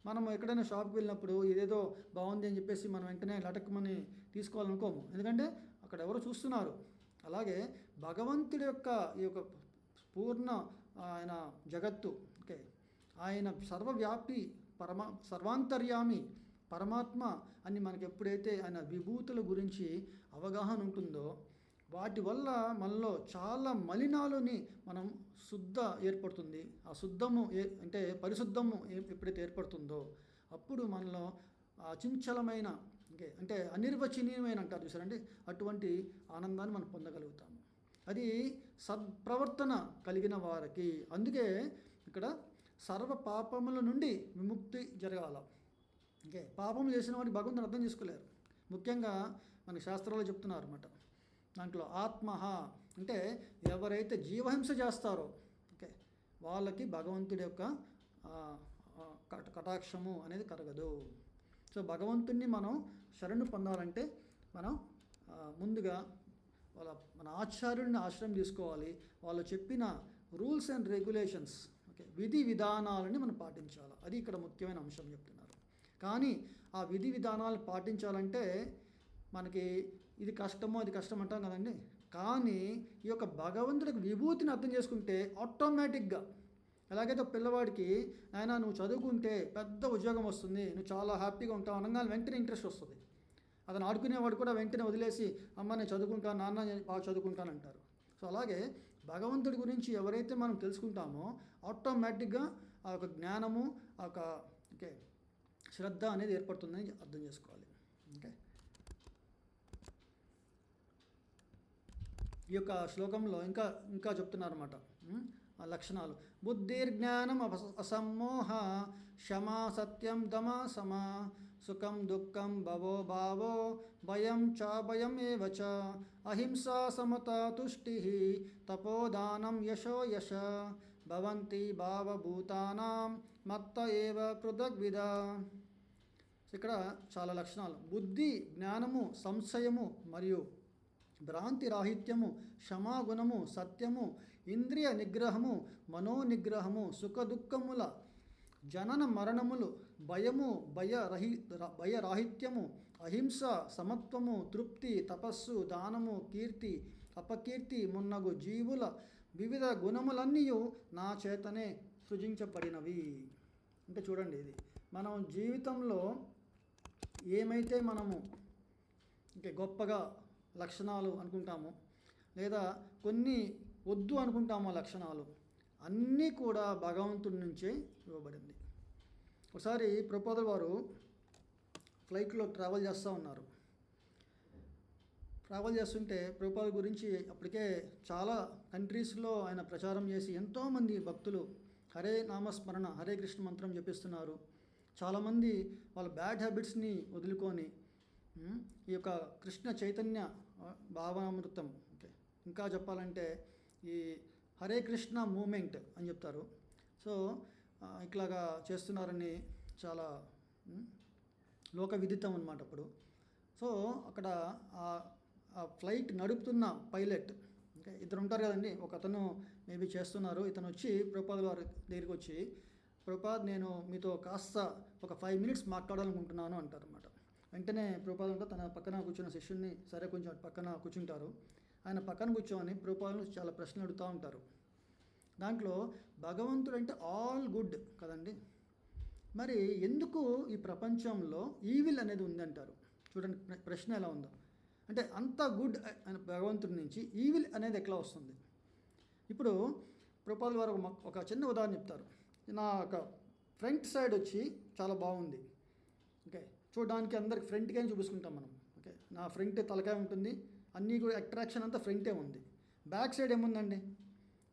S1: మనం ఎక్కడైనా షాప్కి వెళ్ళినప్పుడు ఇదేదో బాగుంది అని చెప్పేసి మనం వెంటనే లటకమని తీసుకోవాలనుకోము, ఎందుకంటే అక్కడ ఎవరు చూస్తున్నారు. అలాగే భగవంతుడి యొక్క ఈ యొక్క పూర్ణ ఆయన జగత్తు ఓకే, ఆయన సర్వవ్యాపి సర్వాంతర్యామి పరమాత్మ అని మనకి ఎప్పుడైతే ఆయన విభూతుల గురించి అవగాహన ఉంటుందో వాటి వల్ల మనలో చాలా మలినాలని మనం శుద్ధ ఏర్పడుతుంది. ఆ శుద్ధము అంటే పరిశుద్ధము ఎప్పుడైతే ఏర్పడుతుందో అప్పుడు మనలో అచంచలమైన అంటే అనిర్వచనీయమైన అంటారు చూసారండి, అటువంటి ఆనందాన్ని మనం పొందగలుగుతాము. అది సత్ప్రవర్తన కలిగిన వారికి. అందుకే ఇక్కడ సర్వ పాపముల నుండి విముక్తి జరగాల. ఓకే, పాపం చేసిన వాడిని భగవంతుని అర్థం చేసుకోలేరు. ముఖ్యంగా మన శాస్త్రాలు చెప్తున్నారు అన్నమాట. దాంట్లో ఆత్మహ అంటే ఎవరైతే జీవహింస చేస్తారో ఓకే వాళ్ళకి భగవంతుడి యొక్క కటాక్షము అనేది కరగదు. సో భగవంతుణ్ణి మనం శరణు పొందాలంటే మనం ముందుగా మన ఆచార్యుడిని ఆశ్రయం తీసుకోవాలి. వాళ్ళు చెప్పిన రూల్స్ అండ్ రెగ్యులేషన్స్ ఓకే విధి విధానాలని మనం పాటించాలి. అది ఇక్కడ ముఖ్యమైన అంశం చెప్తున్నారు. కానీ ఆ విధి విధానాలు పాటించాలంటే మనకి ఇది కష్టమో అది కష్టం అంటాం కదండి. కానీ ఈ యొక్క భగవంతుడికి విభూతిని అర్థం చేసుకుంటే ఆటోమేటిక్గా, ఎలాగైతే పిల్లవాడికి నాయన నువ్వు చదువుకుంటే పెద్ద ఉద్యోగం వస్తుంది, నువ్వు చాలా హ్యాపీగా ఉంటావు అనగానే వెంటనే ఇంట్రెస్ట్ వస్తుంది. అతను ఆడుకునేవాడు కూడా వెంటనే వదిలేసి అమ్మ నేను చదువుకుంటాను, నాన్న నేను బాగా చదువుకుంటాను అంటారు. సో అలాగే భగవంతుడి గురించి ఎవరైతే మనం తెలుసుకుంటామో ఆటోమేటిక్గా ఆ యొక్క జ్ఞానము, ఆ యొక్క ఓకే శ్రద్ధ అనేది ఏర్పడుతుందని అర్థం చేసుకోవాలి. ఓకే, ఈ యొక్క శ్లోకంలో ఇంకా ఇంకా చెప్తున్నారన్నమాట ఆ లక్షణాలు. బుద్ధిర్జ్ఞానం అసమ్మోహ, క్షమా సత్యం దమ సమ, సుఖం దుఃఖం భవో భావో, భయం చ భయం ఏవ చ, అహింసా సమత తుష్టి, తపోదానం యశో యశ, భవంతి భావభూతానాం మత్త ఏవ పృథగ్విద. ఇక్కడ చాలా లక్షణాలు. బుద్ధి, జ్ఞానము, సంశయము మరియు భ్రాంతి రాహిత్యము, క్షమాగుణము, సత్యము, ఇంద్రియ నిగ్రహము, మనోనిగ్రహము, సుఖదుఖముల జనన మరణములు, భయము, భయరాహిత్యము, అహింస, సమత్వము, తృప్తి, తపస్సు, దానము, కీర్తి, అపకీర్తి మున్నగు జీవుల వివిధ గుణములన్నీ నా చేతనే సృజించబడినవి. అంటే చూడండి, ఇది మనం జీవితంలో ఏమైతే మనము ఇంకా గొప్పగా లక్షణాలు అనుకుంటామో, లేదా కొన్ని వద్దు అనుకుంటామో లక్షణాలు, అన్నీ కూడా భగవంతుడి నుంచే ఇవ్వబడింది. ఒకసారి ప్రభుపాదుల వారు ఫ్లైట్లో ట్రావెల్ చేస్తూ ఉన్నారు. ట్రావెల్ చేస్తుంటే ప్రభుపాదుల గురించి అప్పటికే చాలా కంట్రీస్లో ఆయన ప్రచారం చేసి ఎంతోమంది భక్తులు హరే నామస్మరణ, హరే కృష్ణ మంత్రం జపిస్తున్నారు. చాలామంది వాళ్ళ బ్యాడ్ హ్యాబిట్స్ని వదులుకొని ఈ యొక్క కృష్ణ చైతన్య భావామృతం, ఓకే ఇంకా చెప్పాలంటే ఈ హరే కృష్ణ మూమెంట్ అని చెప్తారు. సో ఇట్లాగా చేస్తున్నారని చాలా లోక విదితం అన్నమాట అప్పుడు. సో అక్కడ ఆ ఫ్లైట్ నడుపుతున్న పైలట్, ఓకే ఇద్దరు ఉంటారు కదండి, ఒక అతను మేబీ చేస్తున్నారు, ఇతను వచ్చి ప్రభుపాదుల వారి దగ్గరికి వచ్చి, ప్రభుపాద్ నేను మీతో కాస్త ఒక 5 minutes మాట్లాడాలనుకుంటున్నాను అంటారు అన్నమాట. వెంటనే ప్రభుపాదులు అంటే తన పక్కన కూర్చున్న శిష్యుడిని సరే కొంచెం పక్కన కూర్చుంటారు. ఆయన పక్కన కూర్చొని ప్రభుపాదులు చాలా ప్రశ్నలు అడుగుతూ ఉంటారు. దాంట్లో భగవంతుడు అంటే ఆల్ గుడ్ కదండి, మరి ఎందుకు ఈ ప్రపంచంలో ఈవిల్ అనేది ఉందంటారు? చూడండి ప్రశ్న ఎలా ఉందో. అంటే అంత గుడ్ అనే భగవంతుడి నుంచి ఈవిల్ అనేది ఎట్లా వస్తుంది? ఇప్పుడు ప్రభుపాదుల వారు ఒక చిన్న ఉదాహరణ చెప్తారు. నా ఒక ఫ్రంట్ సైడ్ వచ్చి చాలా బాగుంది, ఓకే చూడడానికి అందరికి ఫ్రంట్గానే చూపించుకుంటాం మనం. ఓకే నా ఫ్రంట్ తలకాయ ఉంటుంది, అన్నీ కూడా అట్రాక్షన్ అంతా ఫ్రంటే ఉంది. బ్యాక్ సైడ్ ఏముందండి,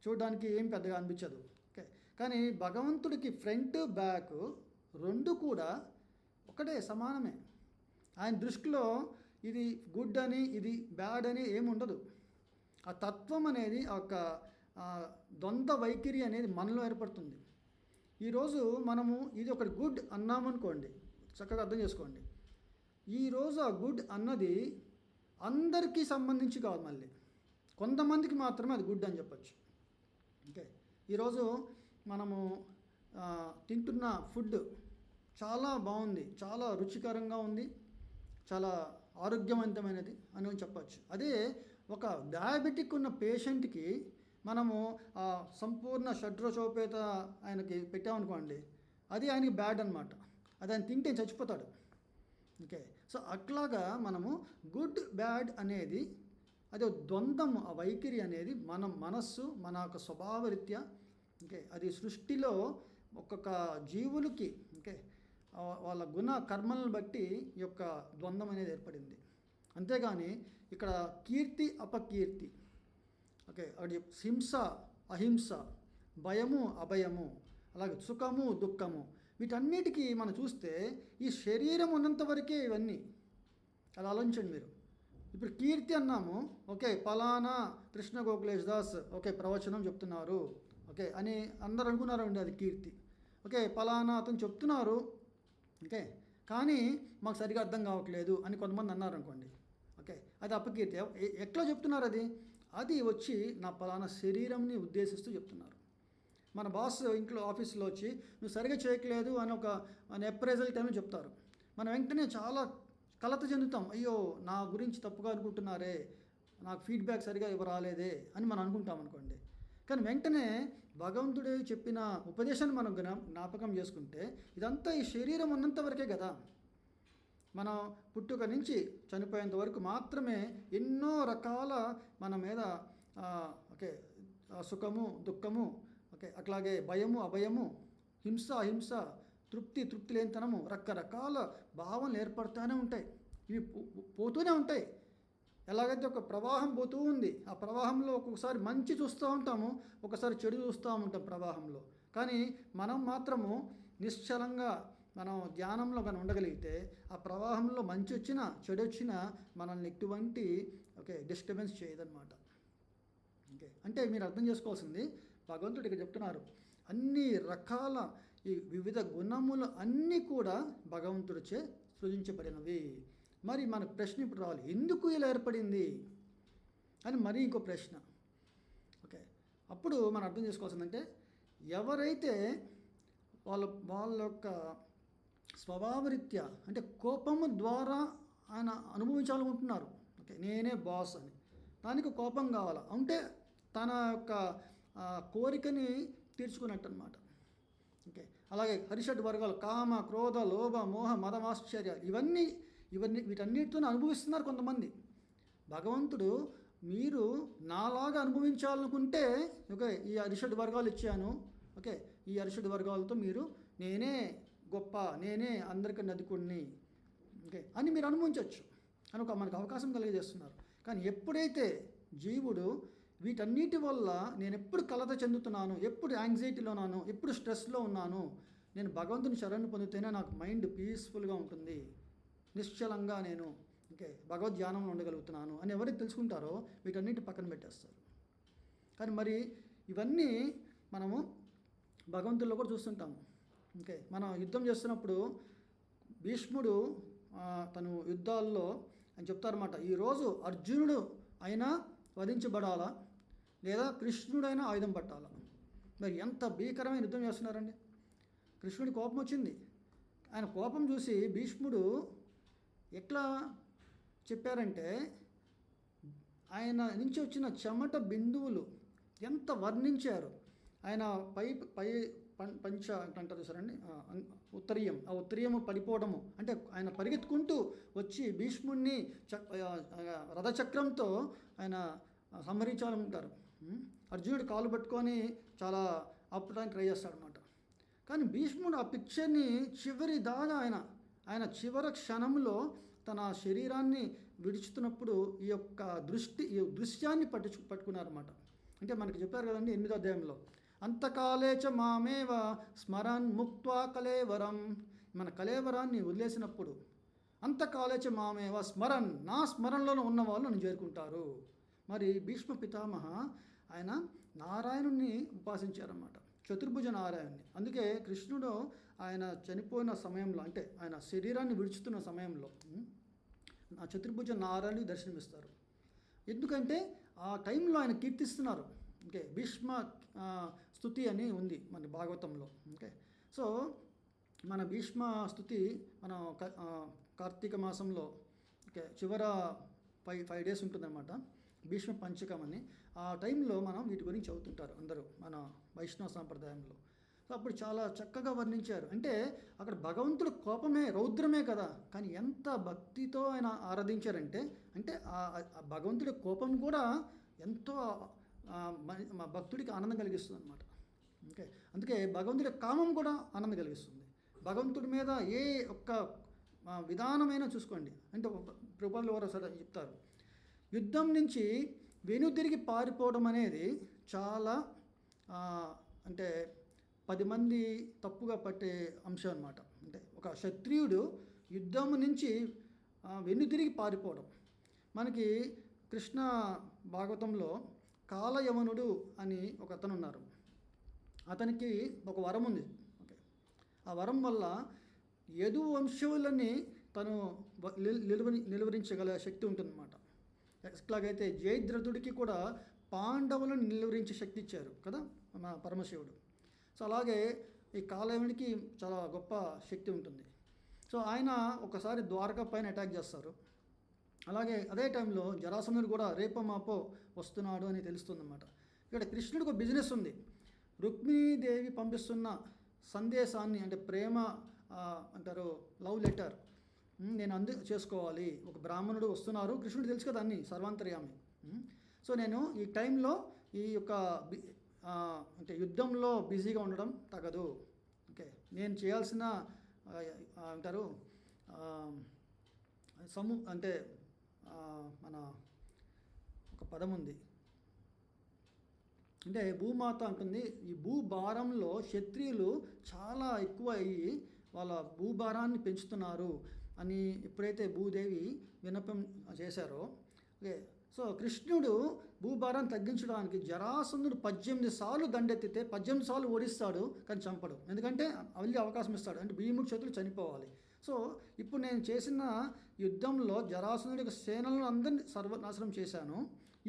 S1: చూడడానికి ఏం పెద్దగా అనిపించదు. ఓకే కానీ భగవంతుడికి ఫ్రంట్ బ్యాక్ రెండు కూడా ఒకటే, సమానమే. ఆయన దృష్టిలో ఇది గుడ్ అని ఇది బ్యాడ్ అని ఏముండదు. ఆ తత్వం అనేది ఒక ద్వంద్వ వైఖరి అనేది మనలో ఏర్పడుతుంది. ఈరోజు మనము ఇది ఒకటి గుడ్ అన్నామనుకోండి, చక్కగా అర్థం చేసుకోండి, ఈరోజు ఆ గుడ్ అన్నది అందరికీ సంబంధించి కాదు, మళ్ళీ కొంతమందికి మాత్రమే అది గుడ్ అని చెప్పచ్చు. ఓకే ఈరోజు మనము తింటున్న ఫుడ్ చాలా బాగుంది, చాలా రుచికరంగా ఉంది, చాలా ఆరోగ్యవంతమైనది అని చెప్పచ్చు. అదే ఒక డయాబెటిక్ ఉన్న పేషెంట్కి మనము సంపూర్ణ షడ్రచోపేత ఆయనకి పెట్టామనుకోండి, అది ఆయనకి బ్యాడ్ అనమాట. అది ఆయన తింటే చచ్చిపోతాడు. ఓకే సో అట్లాగా మనము గుడ్ బ్యాడ్ అనేది అది ద్వంద్వము, ఆ వైఖరి అనేది మన మనస్సు, మన యొక్క స్వభావరీత్యా, ఓకే అది సృష్టిలో ఒక్కొక్క జీవులకి, ఓకే వాళ్ళ గుణ కర్మలను బట్టి ఈ యొక్క ద్వంద్వం అనేది ఏర్పడింది. అంతేగాని ఇక్కడ కీర్తి అపకీర్తి, ఓకే అది హింస అహింస, భయము అభయము, అలాగే సుఖము దుఃఖము, వీటన్నిటికీ మనం చూస్తే ఈ శరీరం ఉన్నంత వరకే ఇవన్నీ. అది ఆలోచించండి మీరు. ఇప్పుడు కీర్తి అన్నాము, ఓకే పలానా కృష్ణ గోఖలేష్ దాస్ ఓకే ప్రవచనం చెప్తున్నారు, ఓకే అని అందరు అనుకున్నారండి అది కీర్తి. ఓకే పలానా అతను చెప్తున్నారు, ఓకే కానీ మాకు సరిగా అర్థం కావట్లేదు అని కొంతమంది అన్నారు అనుకోండి, ఓకే అది అపకీర్తి. ఎట్లా చెప్తున్నారు అది? అది వచ్చి నా పలానా శరీరంని ఉద్దేశిస్తూ చెప్తున్నారు. మన బాస్ ఇంట్లో ఆఫీస్లో వచ్చి నువ్వు సరిగా చేయట్లేదు అని ఒక అప్రైజల్ టైంలో చెప్తారు. మనం వెంటనే చాలా కలత చెందుతాం, అయ్యో నా గురించి తప్పుగా అనుకుంటున్నారే, నాకు ఫీడ్బ్యాక్ సరిగా ఇవ్వరాలేదే అని మనం అనుకుంటాం అనుకోండి. కానీ వెంటనే భగవంతుడు చెప్పిన ఉపదేశాన్ని మనం జ్ఞాపకం చేసుకుంటే ఇదంతా ఈ శరీరం ఉన్నంత వరకే కదా. మనం పుట్టుక నుంచి చనిపోయేంత వరకు మాత్రమే ఎన్నో రకాల మన మీద ఓకే సుఖము దుఃఖము, ఓకే అట్లాగే భయము అభయము, హింస అహింస, తృప్తి లేనితనము, రకరకాల భావనలు ఏర్పడుతూనే ఉంటాయి. ఇవి పోతూనే ఉంటాయి. ఎలాగైతే ఒక ప్రవాహం పోతూ ఉంది, ఆ ప్రవాహంలో ఒక్కొక్కసారి మంచి చూస్తూ ఉంటాము, ఒకసారి చెడు చూస్తూ ఉంటాం ప్రవాహంలో. కానీ మనం మాత్రము నిశ్చలంగా మనం ధ్యానంలో కానీ ఉండగలిగితే ఆ ప్రవాహంలో మంచి వచ్చినా చెడు వచ్చినా మనల్ని ఎటువంటి డిస్టర్బెన్స్ చేయదన్నమాట. ఓకే, అంటే మీరు అర్థం చేసుకోవాల్సింది, భగవంతుడు ఇక్కడ చెప్తున్నారు అన్ని రకాల ఈ వివిధ గుణములు అన్నీ కూడా భగవంతుడిచే సృజించబడినవి. మరి మనకు ప్రశ్న ఇప్పుడు రావాలి, ఎందుకు ఇలా ఏర్పడింది అని మరి ఇంకో ప్రశ్న. ఓకే, అప్పుడు మనం అర్థం చేసుకోవాల్సిందంటే ఎవరైతే వాళ్ళ యొక్క స్వభావరీత్యా అంటే కోపము ద్వారా ఆయన అనుభవించాలనుకుంటున్నారు. ఓకే, నేనే బాస్ అని, దానికి కోపం కావాలా అంటే తన యొక్క కోరికని తీర్చుకున్నట్టు అనమాట. ఓకే, అలాగే హరిషడ్ వర్గాలు కామ క్రోధ లోభ మోహ మదమాశ్చర్య ఇవన్నీ వీటన్నిటితో అనుభవిస్తున్నారు కొంతమంది. భగవంతుడు మీరు నాలాగా అనుభవించాలనుకుంటే ఓకే ఈ హరిషడ్ వర్గాలు ఇచ్చాను, ఓకే ఈ హరిషడ్ వర్గాలతో మీరు నేనే గొప్ప, నేనే అందరికన్నా అధికుడిని, ఓకే అని మీరు అనుభవించవచ్చు అని మనకు అవకాశం కలిగజేస్తున్నారు. కానీ ఎప్పుడైతే జీవుడు వీటన్నిటి వల్ల నేను ఎప్పుడు కలత చెందుతున్నాను, ఎప్పుడు యాంగ్జైటీలో ఉన్నాను, ఎప్పుడు స్ట్రెస్లో ఉన్నాను, నేను భగవంతుని శరణు పొందితేనే నాకు మైండ్ పీస్ఫుల్గా ఉంటుంది, నిశ్చలంగా నేను ఓకే భగవద్ ధ్యానంలో ఉండగలుగుతున్నాను అని ఎవరైతే తెలుసుకుంటారో వీటన్నిటి పక్కన పెట్టేస్తారు. కానీ మరి ఇవన్నీ మనము భగవంతుల్లో కూడా చూస్తుంటాము. ఓకే, మనం యుద్ధం చేస్తున్నప్పుడు భీష్ముడు తను యుద్ధాల్లో అని చెప్తారన్నమాట, ఈరోజు అర్జునుడు అయినా వధించబడాలా లేదా కృష్ణుడైనా ఆయుధం పట్టాలా. మరి ఎంత భీకరమైన యుద్ధం చేస్తున్నారండి. కృష్ణుడి కోపం వచ్చింది, ఆయన కోపం చూసి భీష్ముడు ఎట్లా చెప్పారంటే ఆయన నుంచి వచ్చిన చెమట బిందువులు ఎంత వర్ణించారు. ఆయన పై పంచ అంటారు చూసారండి, ఉత్తరీయం, ఆ ఉత్తరీయము పడిపోవడము అంటే ఆయన పరిగెత్తుకుంటూ వచ్చి భీష్ముడిని రథచక్రంతో ఆయన సంహరించాలనుకుంటారు. అర్జునుడు కాలు పట్టుకొని చాలా ఆపడానికి ట్రై చేస్తాడనమాట. కానీ భీష్ముడు ఆ పిక్చర్ని చివరి దాగా ఆయన చివరి క్షణంలో తన శరీరాన్ని విడుచుతున్నప్పుడు ఈ దృశ్యాన్ని పట్టుకున్నారన్నమాట. అంటే మనకి చెప్పారు కదండి 8వ అధ్యాయంలో, అంతకాలేచ మామేవ స్మరన్ ముక్త్వా కలేవరం, మన కలేవరాన్ని వదిలేసినప్పుడు అంతకాలేచ మామేవ స్మరన్, నా స్మరణలో ఉన్న వాళ్ళు నన్ను చేరుకుంటారు. మరి భీష్మ పితామహ ఆయన నారాయణుని ఉపాసించారన్నమాట, చతుర్భుజ నారాయణుని. అందుకే కృష్ణుడు ఆయన చనిపోయిన సమయంలో అంటే ఆయన శరీరాన్ని విడుచుతున్న సమయంలో ఆ చతుర్భుజ నారాయణుని దర్శనమిస్తారు. ఎందుకంటే ఆ టైంలో ఆయన కీర్తిస్తున్నారు. ఓకే, భీష్మ స్తుతి అని ఉంది మన భాగవతంలో. ఓకే, సో మన భీష్మ స్తుతి మనం కార్తీక మాసంలో ఓకే చివర 5 days ఉంటుందన్నమాట, భీష్మ పంచకం అని. ఆ టైంలో మనం వీటి గురించి చదువుతుంటారు అందరూ మన వైష్ణవ సాంప్రదాయంలో. సో అప్పుడు చాలా చక్కగా వర్ణించారు. అంటే అక్కడ భగవంతుడు కోపమే రౌద్రమే కదా, కానీ ఎంత భక్తితో ఆయన ఆరాధించారంటే అంటే ఆ భగవంతుడి కోపం కూడా ఎంతో మా భక్తుడికి ఆనందం కలిగిస్తుంది అనమాట. ఓకే, అందుకే భగవంతుడి కామం కూడా ఆనందం కలిగిస్తుంది. భగవంతుడి మీద ఏ ఒక్క విధానమైనా చూసుకోండి. అంటే ప్రభువులు ఎవరో సరే చెప్తారు, యుద్ధం నుంచి వెనుదిరిగి పారిపోవడం అనేది చాలా అంటే 10 మంది తప్పుగా పట్టే అంశం అనమాట. అంటే ఒక క్షత్రియుడు యుద్ధం నుంచి వెనుదిరిగి పారిపోవడం. మనకి కృష్ణ భాగవతంలో కాలయవనుడు అని ఒక అతను ఉన్నారు. అతనికి ఒక వరం ఉంది. ఓకే, ఆ వరం వల్ల యదు వంశువులని తను నిలువరించగల శక్తి ఉంటుందన్నమాట. ఎట్లాగైతే జయద్రథుడికి కూడా పాండవులను నిలువరించే శక్తి ఇచ్చారు కదా మన పరమశివుడు. సో అలాగే ఈ కాలయవునికి చాలా గొప్ప శక్తి ఉంటుంది. సో ఆయన ఒకసారి ద్వారకా పైన అటాక్ చేస్తారు. అలాగే అదే టైంలో జరాసంధుడు కూడా రేపో మాపో వస్తున్నాడు అని తెలుస్తుందన్నమాట. ఇక్కడ కృష్ణుడికి ఒక బిజినెస్ ఉంది. రుక్మిణీదేవి పంపిస్తున్న సందేశాన్ని, అంటే ప్రేమ అంటారు లవ్ లెటర్, నేను చేసుకోవాలి. ఒక బ్రాహ్మణుడు వస్తున్నారు, కృష్ణుడు తెలుసు కదా అన్నీ, సర్వాంతర్యామి. సో నేను ఈ టైంలో ఈ యొక్క అంటే యుద్ధంలో బిజీగా ఉండడం తగదు. ఓకే, నేను చేయాల్సిన అంటారు అంటే మన ఒక పదం ఉంది, అంటే భూమాత అంటుంది, ఈ భూభారంలో క్షత్రియులు చాలా ఎక్కువ అయ్యి వాళ్ళ భూభారాన్ని పెంచుతున్నారు అని ఎప్పుడైతే భూదేవి విన్నపం చేశారో, ఓకే, సో కృష్ణుడు భూభారాన్ని తగ్గించడానికి జరాసంధుడు 18 సార్లు దండెత్తితే 18 సార్లు ఓడిస్తాడు, కానీ చంపడు. ఎందుకంటే వెళ్ళి అవకాశం ఇస్తాడు, అంటే భీముడి చేతులు చనిపోవాలి. సో ఇప్పుడు నేను చేసిన యుద్ధంలో జరాసంధుడి యొక్క సేనలను అందరినీ సర్వనాశనం చేశాను,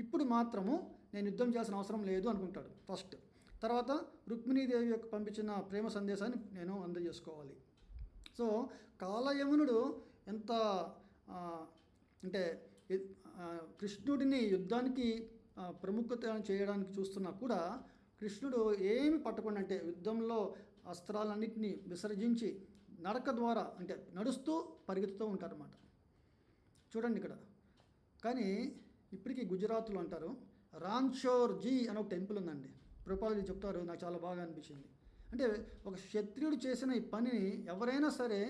S1: ఇప్పుడు మాత్రము నేను యుద్ధం చేయాల్సిన అవసరం లేదు అనుకుంటాడు ఫస్ట్. తర్వాత రుక్మిణీదేవి యొక్క పంపించిన ప్రేమ సందేశాన్ని నేను అందజేసుకోవాలి. సో కాలయమునుడు ఎంత అంటే కృష్ణుడిని యుద్ధానికి ప్రముఖత చేయడానికి చూస్తున్నా కూడా కృష్ణుడు ఏమి పట్టకుండా, అంటే యుద్ధంలో అస్త్రాలన్నింటినీ విసర్జించి నడక ద్వారా, అంటే నడుస్తూ పరిగెత్తుతూ ఉంటారన్నమాట. చూడండి ఇక్కడ. కానీ ఇప్పటికీ గుజరాత్లో అంటారు రాన్షోర్జీ అని ఒక టెంపుల్ ఉందండి. ప్రభుపాదులు చెప్తారు, నాకు చాలా బాగా అనిపించింది. అంటే ఒక క్షత్రియుడు చేసిన ఈ పనిని ఎవరైనా సరే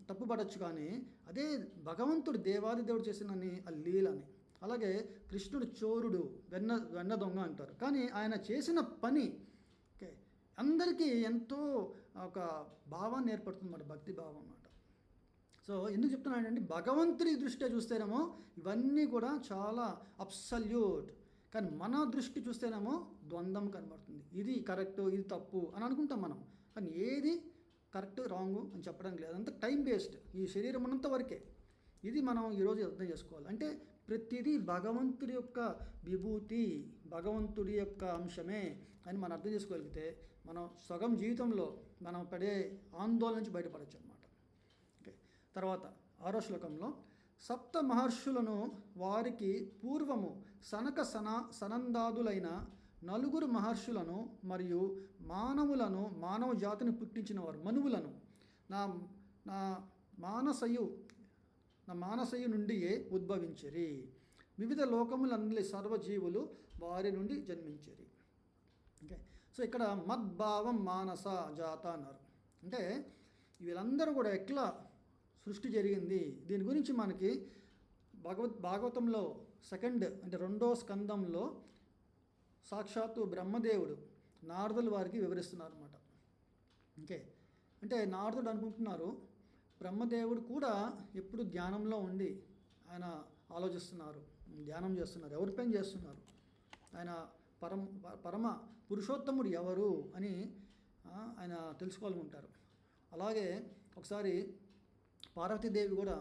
S1: తప్పుపడచ్చు, కానీ అదే భగవంతుడు దేవాది దేవుడు చేసిన ఆ లీలని. అలాగే కృష్ణుడు చోరుడు, వెన్న దొంగ అంటారు, కానీ ఆయన చేసిన పని ఓకే అందరికీ ఎంతో ఒక భావాన్ని ఏర్పడుతుంది అన్నమాట, భక్తి భావం అన్నమాట. సో ఎందుకు చెప్తున్నానంటే భగవంతుడి దృష్ట్యా చూస్తేనేమో ఇవన్నీ కూడా చాలా అబ్సల్యూట్, కానీ మన దృష్టి చూస్తేనేమో ద్వంద్వం కనబడుతుంది. ఇది కరెక్ట్, ఇది తప్పు అని అనుకుంటాం మనం, కానీ ఏది కరెక్ట్ రాంగ్ అని చెప్పడానికి లేదు, అంత టైం వేస్ట్. ఈ శరీరం ఉన్నంత వరకే. ఇది మనం ఈరోజు అర్థం చేసుకోవాలి. అంటే ప్రతిదీ భగవంతుడి యొక్క విభూతి, భగవంతుడి యొక్క అంశమే అని మనం అర్థం చేసుకోగలిగితే మనం సగం జీవితంలో మనం పడే ఆందోళన నుంచి బయటపడవచ్చు అన్నమాట. ఓకే, తర్వాత 6వ శ్లోకంలో సప్త మహర్షులను వారికి పూర్వము సనందాదులైన 4 మహర్షులను మరియు మానవ జాతిని పుట్టించిన వారు మనువులను నా మానసయు నుండియే ఉద్భవించిరి. వివిధ లోకములందరి సర్వజీవులు వారి నుండి జన్మించిరి. ఓకే, సో ఇక్కడ మద్భావం మానస జాత అన్నారు. అంటే వీళ్ళందరూ కూడా ఎట్లా సృష్టి జరిగింది, దీని గురించి మనకి భాగవతంలో అంటే 2వ స్కందంలో సాక్షాత్తు బ్రహ్మదేవుడు నారదులు వారికి వివరిస్తున్నారు అన్నమాట. ఓకే, అంటే నారదుడు అనుకుంటున్నారు బ్రహ్మదేవుడు కూడా ఎప్పుడు ధ్యానంలో ఉండి ఆయన ఆలోచిస్తున్నారు, ధ్యానం చేస్తున్నారు. ఎవరిపైన చేస్తున్నారు? ఆయన పరమ పురుషోత్తముడు ఎవరు అని ఆయన తెలుసుకోవాలనుకుంటారు. అలాగే ఒకసారి పార్వతీదేవి కూడా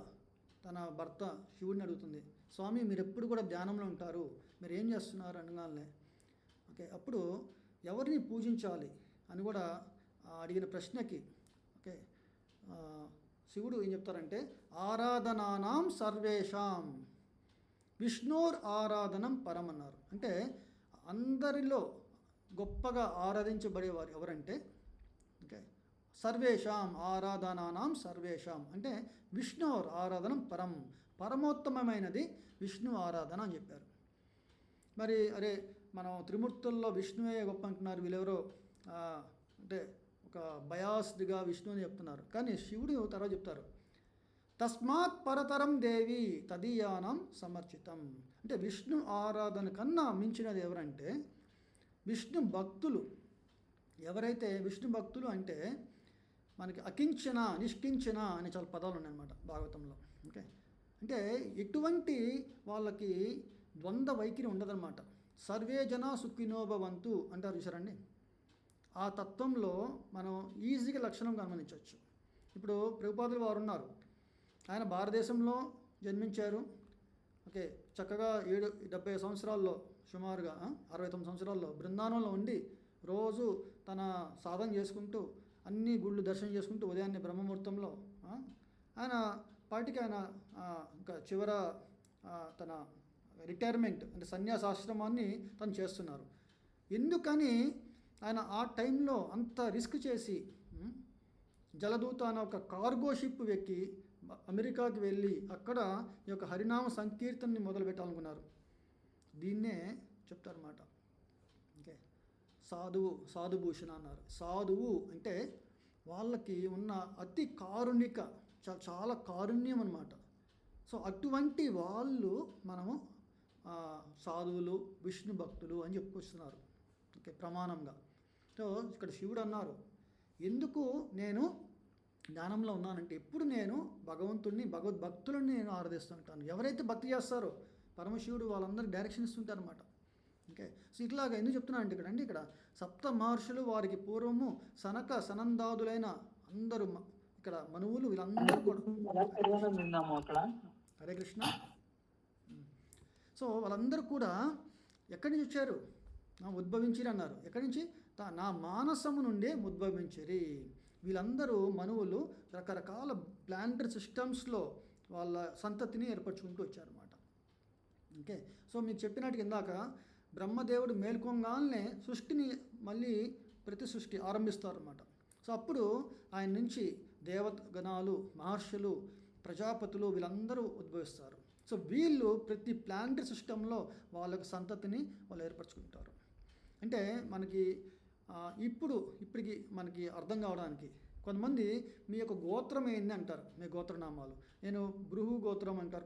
S1: తన భర్త శివుడిని అడుగుతుంది, స్వామి మీరు ఎప్పుడు కూడా ధ్యానంలో ఉంటారు, మీరు ఏం చేస్తున్నారు అనగానే. ఓకే, అప్పుడు ఎవరిని పూజించాలి అని కూడా అడిగిన ప్రశ్నకి ఓకే శివుడు ఏం చెప్తారంటే ఆరాధనానాం సర్వేషాం విష్ణోర్ ఆరాధనం పరం అన్నారు. అంటే అందరిలో గొప్పగా ఆరాధించబడేవారు ఎవరంటే ఓకే సర్వేషాం ఆరాధనానాం సర్వేషాం అంటే విష్ణోర్ ఆరాధనం పరం, పరమోత్తమమైనది విష్ణు ఆరాధన అని చెప్పారు. మరి అరే మనం త్రిమూర్తుల్లో విష్ణువే గొప్ప అంటున్నారు, వీళ్ళెవరో అంటే ఒక బయాస్డ్గా విష్ణు అని చెప్తున్నారు. కానీ శివుడు తర్వాత చెప్తారు తస్మాత్ పరతరం దేవి తదీయానం సమర్చితం. అంటే విష్ణు ఆరాధన కన్నా మించినది ఎవరంటే విష్ణు భక్తులు. ఎవరైతే విష్ణు భక్తులు అంటే మనకి అకించన నిష్కించన అనే చాలా పదాలు ఉన్నాయన్నమాట భాగవతంలో. ఓకే, అంటే ఎటువంటి వాళ్ళకి ద్వంద్వ వైఖరి ఉండదన్నమాట. సర్వే జన సుఖినోభవంతు అంటారు చూసారండి. ఆ తత్వంలో మనం ఈజీగా లక్షణం గమనించవచ్చు. ఇప్పుడు ప్రభుపాదులు వారు ఉన్నారు, ఆయన భారతదేశంలో జన్మించారు. ఓకే, చక్కగా 70 సంవత్సరాల్లో సుమారుగా 69 సంవత్సరాల్లో బృందావనంలో ఉండి రోజు తన సాధన చేసుకుంటూ అన్ని గుళ్ళు దర్శనం చేసుకుంటూ ఉదయాన్నే బ్రహ్మముహూర్తంలో ఆయన పాటికి ఆయన ఇంకా చివర తన రిటైర్మెంట్ అంటే సన్యాసాశ్రమాన్ని తను చేస్తున్నారు. ఎందుకని ఆయన ఆ టైంలో అంత రిస్క్ చేసి జలదూత అనే ఒక కార్గో షిప్ ఎక్కి అమెరికాకి వెళ్ళి అక్కడ ఈ యొక్క హరినామ సంకీర్తనని మొదలు పెట్టాలనుకున్నారు? దీన్నే చెప్తారన్నమాట. ఓకే, సాధుభూషణ అన్నారు. సాధువు అంటే వాళ్ళకి ఉన్న అతి కారుణిక, చాలా కారుణ్యం అన్నమాట. సో అటువంటి వాళ్ళు మనము సాధువులు, విష్ణు భక్తులు అని చెప్పుకొస్తున్నారు. ఓకే, ప్రమాణంగా. సో ఇక్కడ శివుడు అన్నారు, ఎందుకు నేను జ్ఞానంలో ఉన్నానంటే ఎప్పుడు నేను భగవంతుడిని, భగవద్భక్తులని నేను ఆరాధిస్తూ ఉంటాను. ఎవరైతే భక్తి చేస్తారో పరమశివుడు వాళ్ళందరికీ డైరెక్షన్ ఇస్తుంటారన్నమాట. ఓకే, సో ఇట్లాగా ఎందుకు చెప్తున్నా అంటే ఇక్కడ సప్త మహర్షులు, వారికి పూర్వము సనక సనందాదులైన అందరూ ఇక్కడ మనువులు వీళ్ళందరూ కూడా హరే కృష్ణ. సో వాళ్ళందరూ కూడా ఎక్కడి నుంచి వచ్చారు? ఉద్భవించిరి అన్నారు. ఎక్కడి నుంచి? నా మానసము నుండే ఉద్భవించిరి. వీళ్ళందరూ మనువులు రకరకాల ప్లానటరీ సిస్టమ్స్లో వాళ్ళ సంతతిని ఏర్పరచుకుంటూ వచ్చారన్నమాట. ఓకే, సో మీకు చెప్పినట్టు ఇందాక బ్రహ్మదేవుడు మేల్కొంగానే సృష్టిని మళ్ళీ ప్రతి సృష్టి ఆరంభిస్తారన్నమాట. సో అప్పుడు ఆయన నుంచి దేవగణాలు, మహర్షులు, ప్రజాపతులు వీళ్ళందరూ ఉద్భవిస్తారు. సో వీళ్ళు ప్రతి ప్లానటరీ సిస్టంలో వాళ్ళకు సంతతిని వాళ్ళు ఏర్పరచుకుంటారు. అంటే మనకి ఇప్పటికి మనకి అర్థం కావడానికి కొంతమంది మీ యొక్క గోత్రం ఏంది అంటారు, మీ గోత్రనామాలు. నేను భృగు గోత్రం అంటారు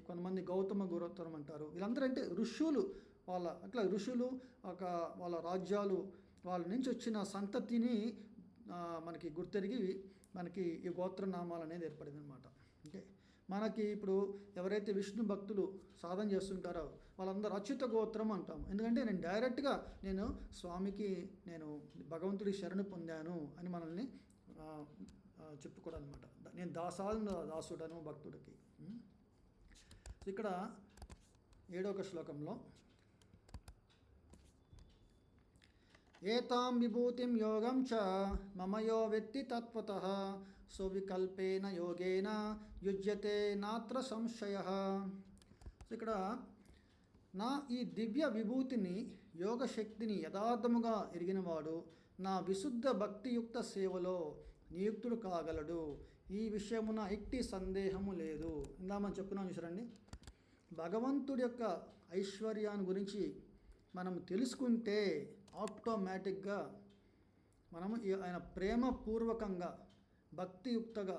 S1: కొంతమంది గౌతమ గోత్రం అంటారు. వీళ్ళందరూ అంటే ఋషులు, అట్లా ఋషులు వాళ్ళ రాజ్యాలు, వాళ్ళ నుంచి వచ్చిన సంతతిని మనకి గుర్తెరిగి మనకి ఈ గోత్రనామాలు అనేది ఏర్పడింది అనమాట. అంటే మనకి ఇప్పుడు ఎవరైతే విష్ణు భక్తులు సాధన చేస్తుంటారో వాళ్ళందరూ అచ్యుత గోత్రం అంటాము. ఎందుకంటే నేను డైరెక్ట్గా స్వామికి నేను భగవంతుడి శరణు పొందాను అని మనల్ని చెప్పుకోవడం అనమాట. నేను దాసుడను భక్తుడికి. సో ఇక్కడ 7వ శ్లోకంలో ఏతాం విభూతిం యోగం చ మమయో వెత్తి తత్వతః సువికల్పేన యోగేన యుజ్యతే నాత్ర సంశయః. ఇక్కడ నా ఈ దివ్య విభూతిని, యోగ శక్తిని యథార్థముగా ఎరిగినవాడు నా విశుద్ధ భక్తియుక్త సేవలో నియుక్తుడు కాగలడు. ఈ విషయమున ఎట్టి సందేహము లేదు. ఇందా మనం చెప్పుకున్నాం చూసారండి, భగవంతుడి యొక్క ఐశ్వర్యాన్ని గురించి మనం తెలుసుకుంటే ఆటోమేటిక్గా మనము ఆయన ప్రేమపూర్వకంగా, భక్తియుక్తగా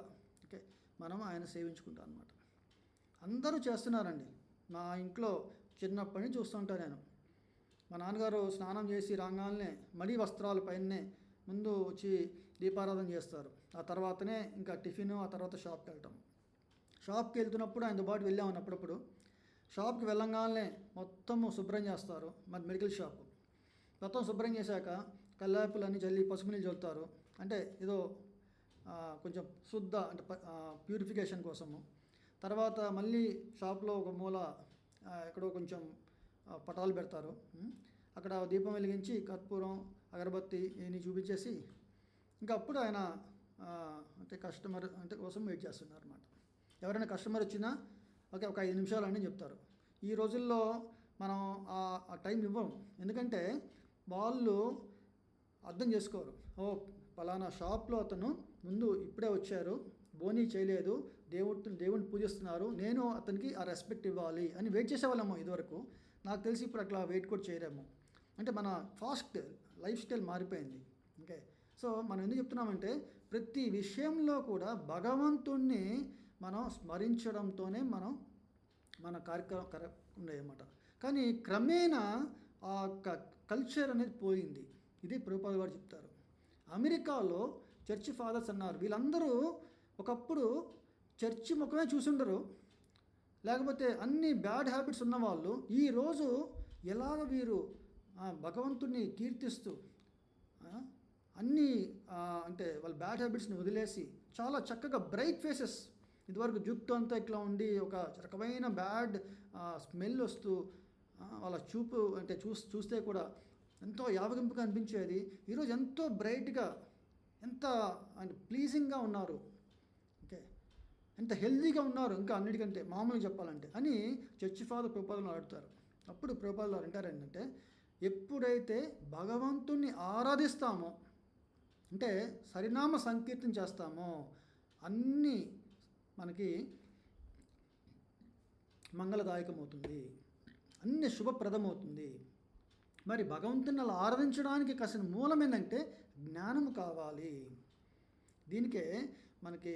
S1: మనం ఆయన సేవించుకుంటాం అన్నమాట. అందరూ చేస్తున్నారండి. మా ఇంట్లో చిన్నప్పటి నుంచి చూస్తుంటాను నేను. మా నాన్నగారు స్నానం చేసి రాగానే మడి వస్త్రాల పైనే ముందు వచ్చి దీపారాధన చేస్తారు. ఆ తర్వాతనే ఇంకా టిఫిన్, ఆ తర్వాత షాప్కి వెళ్తాం. షాప్కి వెళ్తున్నప్పుడు ఆయనతో పాటు వెళ్ళామని అప్పుడప్పుడు. షాప్కి వెళ్ళంగానే మొత్తము శుభ్రం చేస్తారు. మరి మెడికల్ షాపు మొత్తం శుభ్రం చేశాక కల్లాపులన్నీ చల్లి పసుపు నీళ్ళు చల్లుతారు. అంటే ఏదో కొంచెం శుద్ధ అంటే ప్యూరిఫికేషన్ కోసము. తర్వాత మళ్ళీ షాప్లో ఒక మూల ఎక్కడో కొంచెం పటాలు పెడతారు. అక్కడ దీపం వెలిగించి కర్పూరం, అగరబత్తి ఇవన్నీ చూపించేసి ఇంకా అప్పుడు ఆయన అంటే కస్టమర్ అంటే కోసం వెయిట్ చేస్తున్నారు అన్నమాట. ఎవరైనా కస్టమర్ వచ్చినా ఓకే ఒక 5 నిమిషాలు అని చెప్తారు. ఈ రోజుల్లో మనం ఆ టైం ఇవ్వం. ఎందుకంటే వాళ్ళు అర్థం చేసుకోరు. పలానా షాప్లో అతను ముందు ఇప్పుడే వచ్చారు, బోనీ చేయలేదు, దేవుడిని పూజిస్తున్నారు, నేను అతనికి ఆ రెస్పెక్ట్ ఇవ్వాలి అని వెయిట్ చేసేవాళ్ళము ఇదివరకు. నాకు తెలిసి ఇప్పుడు అట్లా వెయిట్ కూడా చేయలేము. అంటే మన ఫాస్ట్ లైఫ్ స్టైల్ మారిపోయింది. ఓకే, సో మనం ఎందుకు చెప్తున్నామంటే ప్రతి విషయంలో కూడా భగవంతుణ్ణి మనం స్మరించడంతోనే మన కార్యక్రమం ఉండేదన్నమాట. కానీ క్రమేణా ఆ కల్చర్ అనేది పోయింది. ఇది ప్రభుపాద గారు చెప్తారు. అమెరికాలో చర్చి ఫాదర్స్ అన్నారు, వీళ్ళందరూ ఒకప్పుడు చర్చి ముఖమే చూసుండరు, లేకపోతే అన్ని బ్యాడ్ హ్యాబిట్స్ ఉన్నవాళ్ళు ఈరోజు ఎలాగ వీరు భగవంతుడిని కీర్తిస్తూ అన్నీ అంటే వాళ్ళ బ్యాడ్ హ్యాబిట్స్ని వదిలేసి చాలా చక్కగా బ్రైట్ ఫేసెస్, ఇదివరకు జుట్టు అంతా ఇట్లా ఉండి ఒక రకమైన బ్యాడ్ స్మెల్ వస్తూ వాళ్ళ చూపు అంటే చూస్తే కూడా ఎంతో యావగింపుగా అనిపించేది. ఈరోజు ఎంతో బ్రైట్గా, ఎంత అంటే ప్లీజింగ్గా ఉన్నారు. ఓకే, ఎంత హెల్తీగా ఉన్నారు ఇంకా అన్నిటికంటే మామూలుగా చెప్పాలంటే అని చర్చి ఫాదర్ ప్రభుపాదులు అడుగుతారు. అప్పుడు ప్రభుపాదులు అంటారు ఏంటంటే, ఎప్పుడైతే భగవంతుణ్ణి ఆరాధిస్తామో, అంటే సరినామ సంకీర్తన చేస్తామో, అన్నీ మనకి మంగళదాయకమవుతుంది, అన్ని శుభప్రదమవుతుంది. మరి భగవంతుని అలా ఆరాధించడానికి కాసిన మూలం ఏంటంటే జ్ఞానము కావాలి. దీనికే మనకి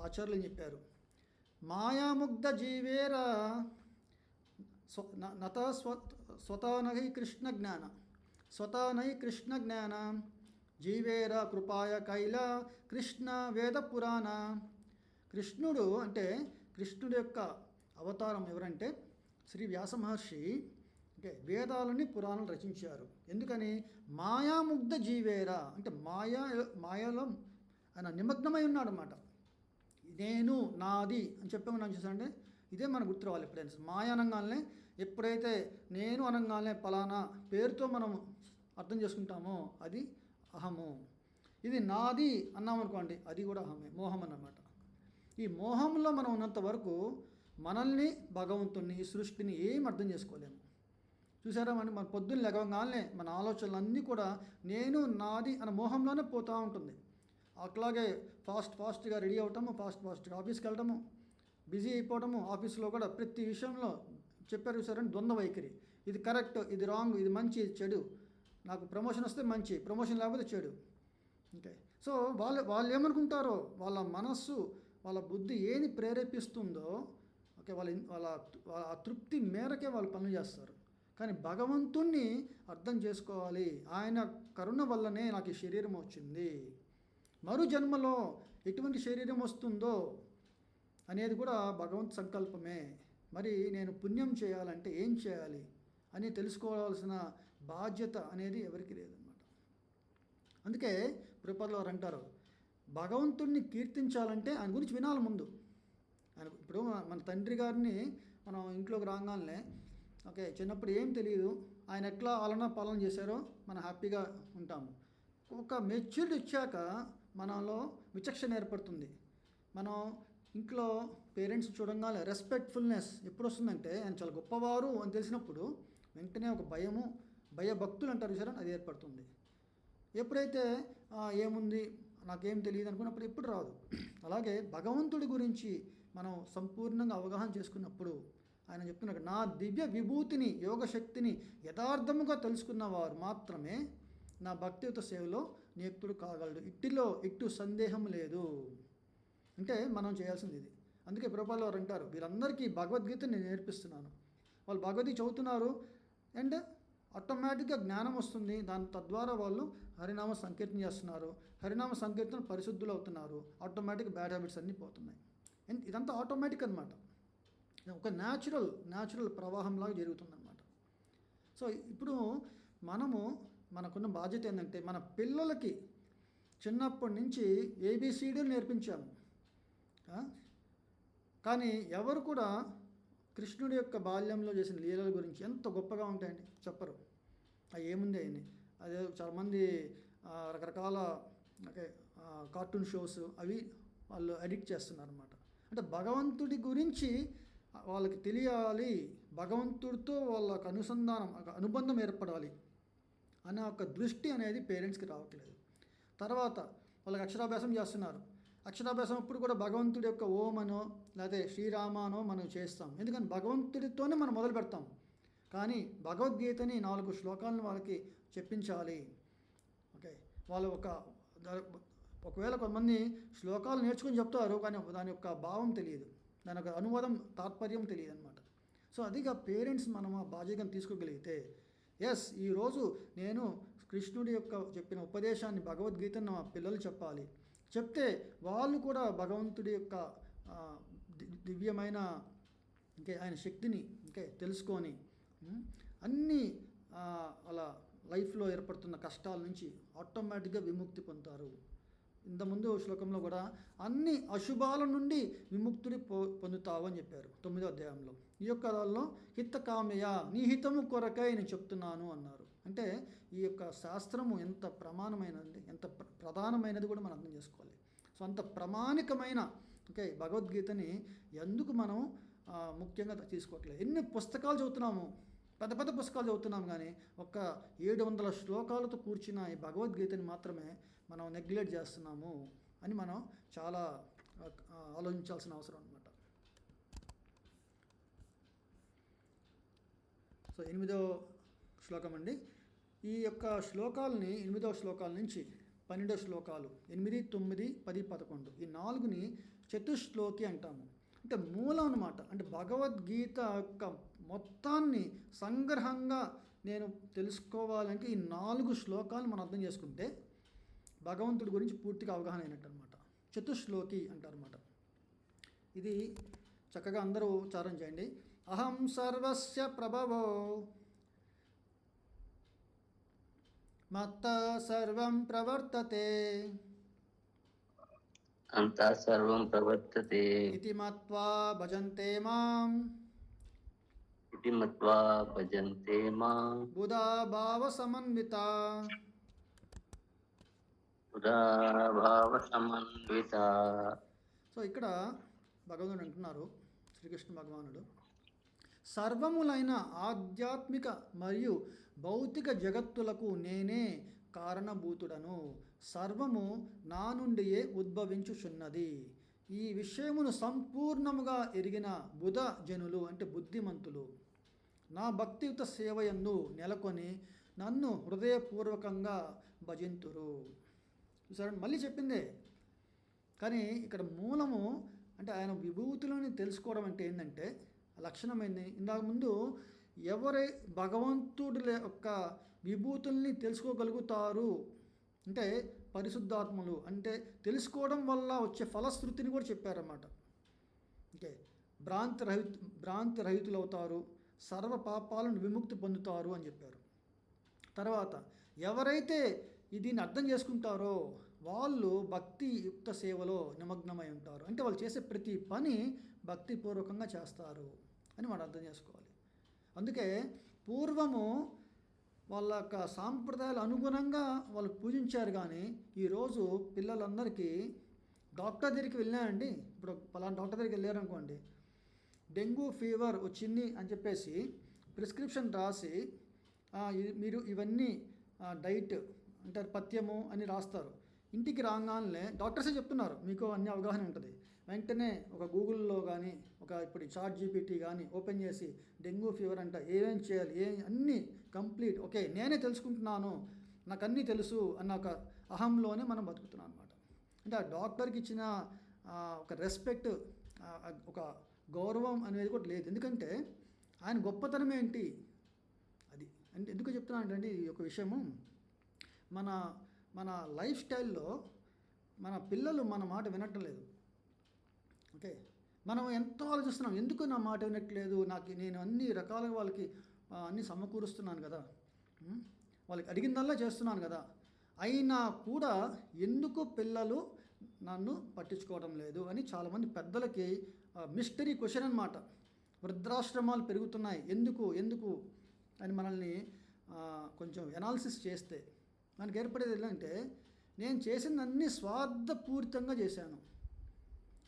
S1: ఆచార్యులు చెప్పారు, మాయాముగ్ధ జీవేర నత స్వతానై కృష్ణ జ్ఞాన, స్వతానై కృష్ణ జ్ఞాన జీవేర కృపాయ కైల కృష్ణ వేద పురాణ. కృష్ణుడు అంటే కృష్ణుడి యొక్క అవతారం ఎవరంటే శ్రీ వ్యాస మహర్షి. వేదాలని పురాణాలు రచించారు. ఎందుకని? మాయాముగ్ధ జీవేరా అంటే మాయలో ఆయన నిమగ్నమై ఉన్నాడు అన్నమాట. నేను నాది అని చెప్పాము చూసానంటే ఇదే మన గుర్తు రావాలి. ఎప్పుడైనా మాయ అనగానే, ఎప్పుడైతే నేను అనగానే పలానా పేరుతో మనం అర్థం చేసుకుంటామో అది అహము. ఇది నాది అన్నామనుకోండి, అది కూడా అహమే, మోహం అన్నమాట. ఈ మోహంలో మనం ఉన్నంత వరకు మనల్ని, భగవంతుని, ఈ సృష్టిని ఏం అర్థం చేసుకోలేము. చూసారా, మన పొద్దున్న లెగవగానే మన ఆలోచనలు అన్నీ కూడా నేను నాది అన్న మోహంలోనే పోతూ ఉంటుంది. అట్లాగే ఫాస్ట్గా రెడీ అవటము, ఫాస్ట్గా ఆఫీస్కి వెళ్ళటము, బిజీ అయిపోవటము. ఆఫీస్లో కూడా ప్రతి విషయంలో చెప్పారు చూసారని ద్వంద్వ వైఖరి. ఇది కరెక్ట్, ఇది రాంగ్, ఇది మంచి, ఇది చెడు. నాకు ప్రమోషన్ వస్తే మంచి, ప్రమోషన్ లేకపోతే చెడు. ఓకే, సో వాళ్ళు ఏమనుకుంటారో, వాళ్ళ మనస్సు, వాళ్ళ బుద్ధి ఏది ప్రేరేపిస్తుందో, ఓకే, వాళ్ళ తృప్తి మేరకే వాళ్ళు పనులు చేస్తారు. కానీ భగవంతుణ్ణి అర్థం చేసుకోవాలి. ఆయన కరుణ వల్లనే నాకు ఈ శరీరం వచ్చింది, మరు జన్మలో ఎటువంటి శరీరం వస్తుందో అనేది కూడా భగవంతు సంకల్పమే. మరి నేను పుణ్యం చేయాలంటే ఏం చేయాలి అని తెలుసుకోవాల్సిన బాధ్యత అనేది ఎవరికి లేదన్నమాట. అందుకే ప్రభుపాదులు వారు అంటారు, భగవంతుణ్ణి కీర్తించాలంటే ఆయన గురించి వినాలి ముందు. ఆయన ఇప్పుడు మన తండ్రి గారిని మనం ఇంట్లోకి రాగానే, ఓకే, చిన్నప్పుడు ఏం తెలియదు, ఆయన ఎట్లా పాలన చేశారో మనం హ్యాపీగా ఉంటాము. ఒక మెచ్యూరిటీ వచ్చాక మనలో విచక్షణ ఏర్పడుతుంది. మనం ఇంట్లో పేరెంట్స్ చూడంగానే రెస్పెక్ట్ఫుల్నెస్ ఎప్పుడు వస్తుందంటే, ఆయన చాలా గొప్పవారు అని తెలిసినప్పుడు వెంటనే ఒక భయభక్తులు అంటారు చూసారా, అది ఏర్పడుతుంది. ఎప్పుడైతే ఏముంది నాకేం తెలియదు అనుకున్నప్పుడు ఎప్పుడు రాదు. అలాగే భగవంతుడి గురించి మనం సంపూర్ణంగా అవగాహన చేసుకున్నప్పుడు ఆయన చెప్తున్నారు, నా దివ్య విభూతిని, యోగశక్తిని యథార్థముగా తెలుసుకున్నవారు మాత్రమే నా భక్తియుత సేవలో నియుక్తుడు కాగలడు, ఇట్టు సందేహం లేదు. అంటే మనం చేయాల్సింది ఇది. అందుకే ప్రభుపాదులు వారు అంటారు, వీరందరికీ భగవద్గీతని నేను నేర్పిస్తున్నాను. వాళ్ళు భగవద్గీత చదువుతున్నారు అండ్ ఆటోమేటిక్గా జ్ఞానం వస్తుంది. తద్వారా వాళ్ళు హరినామ సంకీర్తన చేస్తున్నారు. హరినామ సంకీర్తన పరిశుద్ధులు అవుతున్నారు. ఆటోమేటిక్ బ్యాడ్ హ్యాబిట్స్ అన్నీ పోతున్నాయి. ఇదంతా ఆటోమేటిక్ అనమాట. ఒక న్యాచురల్ ప్రవాహంలాగా జరుగుతుందన్నమాట. సో ఇప్పుడు మనకున్న బాధ్యత ఏంటంటే, మన పిల్లలకి చిన్నప్పటి నుంచి ఏబిసిడీలు నేర్పించాము. కానీ ఎవరు కూడా కృష్ణుడి యొక్క బాల్యంలో చేసిన లీలల గురించి ఎంత గొప్పగా ఉంటాయండి చెప్పరు. ఏముంది అయ్యి, అదే చాలామంది రకరకాల కార్టూన్ షోస్ అవి వాళ్ళు ఎడిక్ట్ చేస్తున్నారు అనమాట. అంటే భగవంతుడి గురించి వాళ్ళకి తెలియాలి, భగవంతుడితో వాళ్ళకు అనుబంధం ఏర్పడాలి అనే ఒక దృష్టి అనేది పేరెంట్స్కి రావట్లేదు. తర్వాత వాళ్ళకి అక్షరాభ్యాసం చేస్తున్నారు. అక్షరాభ్యాసం అప్పుడు కూడా భగవంతుడి యొక్క ఓమనో లేకపోతే శ్రీరామానో మనం చేస్తాం. ఎందుకంటే భగవంతుడితోనే మనం మొదలు పెడతాం. కానీ భగవద్గీతని 4 శ్లోకాలను వాళ్ళకి చెప్పించాలి. ఓకే, వాళ్ళు ఒకవేళ కొంతమంది శ్లోకాలు నేర్చుకుని చెప్తారు, కానీ దాని యొక్క భావం తెలియదు, దాని యొక్క అనువాదం తాత్పర్యం తెలియదు అనమాట. సో అదిగా పేరెంట్స్ మనం ఆ బాధ్యతను తీసుకోగలిగితే, ఈరోజు నేను కృష్ణుడి యొక్క చెప్పిన ఉపదేశాన్ని, భగవద్గీతను మా పిల్లలు చెప్పాలి. చెప్తే వాళ్ళు కూడా భగవంతుడి యొక్క దివ్యమైన ఆయన శక్తిని తెలుసుకొని అన్నీ అలా లైఫ్లో ఏర్పడుతున్న కష్టాల నుంచి ఆటోమేటిక్గా విముక్తి పొందుతారు. ఇంతకుముందు శ్లోకంలో కూడా అన్ని అశుభాల నుండి విముక్తుడి పొందుతావు అని చెప్పారు 9వ అధ్యాయంలో. ఈ యొక్క దానిలో హితకామ్య, నీ హితము కొరకై నేను చెప్తున్నాను అన్నారు. అంటే ఈ యొక్క శాస్త్రము ఎంత ప్రమాణమైనది, ఎంత ప్రధానమైనది కూడా మనం అర్థం చేసుకోవాలి. సో అంత ప్రామాణికమైన ఓకే, భగవద్గీతని ఎందుకు మనం ముఖ్యంగా తీసుకోవట్లేదు? ఎన్ని పుస్తకాలు చదువుతున్నాము, పెద్ద పెద్ద పుస్తకాలు చదువుతున్నాం, కానీ ఒక 700 శ్లోకాలతో కూర్చున్న ఈ భగవద్గీతని మాత్రమే మనం నెగ్లెక్ట్ చేస్తున్నాము అని మనం చాలా ఆలోచించాల్సిన అవసరం అనమాట. సో 8వ శ్లోకం అండి. ఈ యొక్క శ్లోకాలని 8వ శ్లోకాల నుంచి 12 శ్లోకాలు 8, 9, 10, 11 ఈ 4ని చతుశ్లోకి అంటాము. అంటే మూలం అనమాట. అంటే భగవద్గీత యొక్క మొత్తాన్ని సంగ్రహంగా నేను తెలుసుకోవాలంటే ఈ 4 శ్లోకాలు మనం అర్థం చేసుకుంటే భగవంతుడి గురించి పూర్తిగా అవగాహన అయినట్టు అనమాట. చతుశ్లోకి అంటారన్నమాట. ఇది చక్కగా అందరూ ఉచ్చారణ చేయండి. అహం సర్వస్య ప్రభవో మత్తా సర్వం ప్రవర్తతే
S2: అంతా సర్వం ప్రవర్తతే
S1: ఇతి మత్వా భజంతే మాం
S2: ఇతి మత్వా భజంతే మాం
S1: బుధా భావ సమన్విత.
S2: భావ సమన్విత.
S1: సో ఇక్కడ భగవంతుడు అంటున్నారు, శ్రీకృష్ణ భగవానుడు, సర్వములైన ఆధ్యాత్మిక మరియు భౌతిక జగత్తులకు నేనే కారణభూతుడను. సర్వము నా నుండియే ఉద్భవించుచున్నది. ఈ విషయమును సంపూర్ణముగా ఎరిగిన బుధ జనులు అంటే బుద్ధిమంతులు నా భక్తియుత సేవయందు నెలకొని నన్ను హృదయపూర్వకంగా భజింతురు. చూసారా, మళ్ళీ చెప్పిందే. కానీ ఇక్కడ మూలము అంటే ఆయన విభూతులని తెలుసుకోవడం అంటే ఏంటంటే లక్షణం ఏంది? ఇందాక ముందు ఎవరి భగవంతుడి యొక్క విభూతుల్ని తెలుసుకోగలుగుతారు అంటే పరిశుద్ధాత్మలు, అంటే తెలుసుకోవడం వల్ల వచ్చే ఫలశ్రుతిని కూడా చెప్పారన్నమాట. ఓకే, భ్రాంతి రహితులు అవుతారు, సర్వ పాపాలను విముక్తి పొందుతారు అని చెప్పారు. తర్వాత ఎవరైతే దీన్ని అర్థం చేసుకుంటారో వాళ్ళు భక్తియుక్త సేవలో నిమగ్నమై ఉంటారు. అంటే వాళ్ళు చేసే ప్రతి పని భక్తిపూర్వకంగా చేస్తారు అని మనం అర్థం చేసుకోవాలి. అందుకే పూర్వము వాళ్ళ యొక్క సాంప్రదాయాల అనుగుణంగా వాళ్ళు పూజించారు. కానీ ఈరోజు పిల్లలందరికీ డాక్టర్ దగ్గరికి వెళ్ళారండి. ఇప్పుడు పలానా డాక్టర్ దగ్గరికి వెళ్ళారనుకోండి, డెంగ్యూ ఫీవర్ వచ్చింది అని చెప్పేసి ప్రిస్క్రిప్షన్ రాసి మీరు ఇవన్నీ డైట్ అంటారు, పథ్యము అని రాస్తారు. ఇంటికి రాగానే డాక్టర్సే చెప్తున్నారు, మీకు అన్ని అవగాహన ఉంటుంది. వెంటనే ఒక గూగుల్లో కానీ ఇప్పుడు ChatGPT కానీ ఓపెన్ చేసి డెంగ్యూ ఫీవర్ అంట ఏమేం చేయాలి అన్నీ కంప్లీట్ ఓకే నేనే తెలుసుకుంటున్నాను, నాకు అన్నీ తెలుసు అన్న ఒక అహంలోనే మనం బతుకుతున్నాం అనమాట. అంటే ఆ డాక్టర్కి ఇచ్చిన ఒక రెస్పెక్ట్, ఒక గౌరవం అనేది కూడా లేదు. ఎందుకంటే ఆయన గొప్పతనం ఏంటి అది అంటే ఎందుకు చెప్తున్నాను అంటే ఈ ఒక విషయము మన లైఫ్ స్టైల్లో మన పిల్లలు మన మాట వినటం లేదు. ఓకే, మనం ఎంతో ఆలోచిస్తున్నాం, ఎందుకు నా మాట వినట్లేదు, నేను అన్ని రకాలుగా వాళ్ళకి అన్నీ సమకూరుస్తున్నాను కదా, వాళ్ళకి అడిగిందల్లా చేస్తున్నాను కదా, అయినా కూడా ఎందుకు పిల్లలు నన్ను పట్టించుకోవడం లేదు అని చాలామంది పెద్దలకి మిస్టరీ క్వశ్చన్ అన్నమాట. వృద్ధాశ్రమాలు పెరుగుతున్నాయి, ఎందుకు అని మనల్ని కొంచెం ఎనాలిసిస్ చేస్తే మనకి ఏర్పడేది ఏంటంటే నేను చేసిందన్నీ స్వార్థపూరితంగా చేశాను,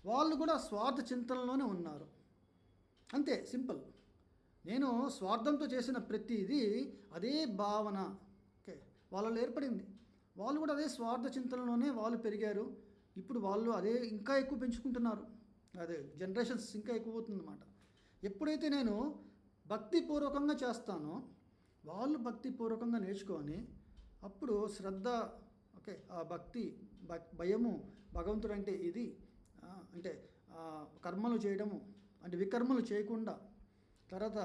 S1: వాళ్ళు కూడా స్వార్థ చింతనలోనే ఉన్నారు. అంతే సింపుల్. నేను స్వార్థంతో చేసిన ప్రతిదీ అదే భావన ఓకే వాళ్ళలో ఏర్పడింది. వాళ్ళు కూడా అదే స్వార్థ చింతనలోనే వాళ్ళు పెరిగారు. ఇప్పుడు వాళ్ళు అదే ఇంకా ఎక్కువ పెంచుకుంటున్నారు. అదే జనరేషన్స్ ఇంకా ఎక్కువ అవుతుందన్నమాట. ఎప్పుడైతే నేను భక్తిపూర్వకంగా చేస్తానో వాళ్ళు భక్తిపూర్వకంగా నేర్చుకొని అప్పుడు శ్రద్ధ ఓకే ఆ భక్తి భయము భగవంతుడు అంటే ఇది అంటే కర్మలు చేయడము అంటే వికర్మలు చేయకుండా తర్వాత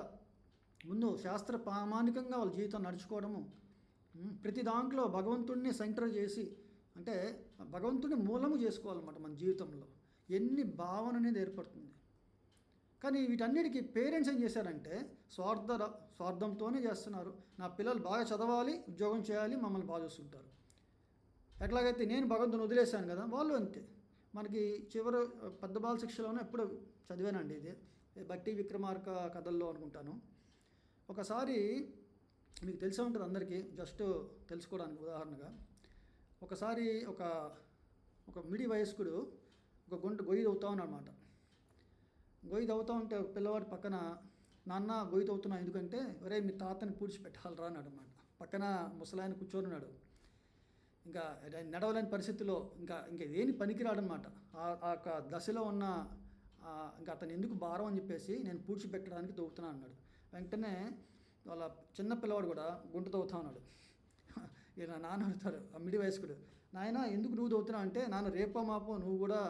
S1: ముందు శాస్త్ర ప్రామాణికంగా వాళ్ళ జీవితం నడుచుకోవడము, ప్రతి దాంట్లో భగవంతుడిని సెంటర్ చేసి అంటే భగవంతుడిని మూలము చేసుకోవాలన్నమాట మన జీవితంలో. ఎన్ని భావన అనేది ఏర్పడుతుంది. కానీ వీటన్నిటికీ పేరెంట్స్ ఏం చేశారంటే స్వార్థంతోనే చేస్తున్నారు. నా పిల్లలు బాగా చదవాలి, ఉద్యోగం చేయాలి, మమ్మల్ని బాగా చూస్తుంటారు. ఎట్లాగైతే నేను భగవంతుని వదిలేశాను కదా, వాళ్ళు అంతే. మనకి చివరి పెద్ద బాల శిక్షలోనే ఎప్పుడు చదివానండి, ఇది బట్టి విక్రమార్క కథల్లో అనుకుంటాను. ఒకసారి మీకు తెలిసే ఉంటుంది అందరికీ, జస్ట్ తెలుసుకోవడానికి ఉదాహరణగా. ఒకసారి ఒక మిడి వయస్కుడు ఒక గొయ్యి తవ్వుతా ఉన్నాడనమాట. గొయ్యి తవ్వుతూ ఉంటే ఒక పిల్లవాడి పక్కన, నాన్న గొయ్యి తవ్వుతున్నా ఎందుకంటే, ఒరే మీ తాతని పూడ్చిపెట్టాలరా అన్నాడు అనమాట. పక్కన ముసలాయన కూర్చొని ఉన్నాడు. ఇంకా నడవలేని పరిస్థితిలో ఇంకా దేని పనికిరాడనమాట. ఆ యొక్క దశలో ఉన్న ఇంకా అతను ఎందుకు భారం అని చెప్పేసి నేను పూడ్చిపెట్టడానికి తవ్వుతున్నా అన్నాడు. వెంటనే వాళ్ళ చిన్న పిల్లవాడు కూడా గుంట తవ్వుతా ఉన్నాడు. ఇక నాన్న అడుగుతారు, ఆ మిడి వయస్కుడు, నాయన ఎందుకు నువ్వు తవ్వుతున్నావు అంటే, నాన్న రేపో మాపో నువ్వు కూడా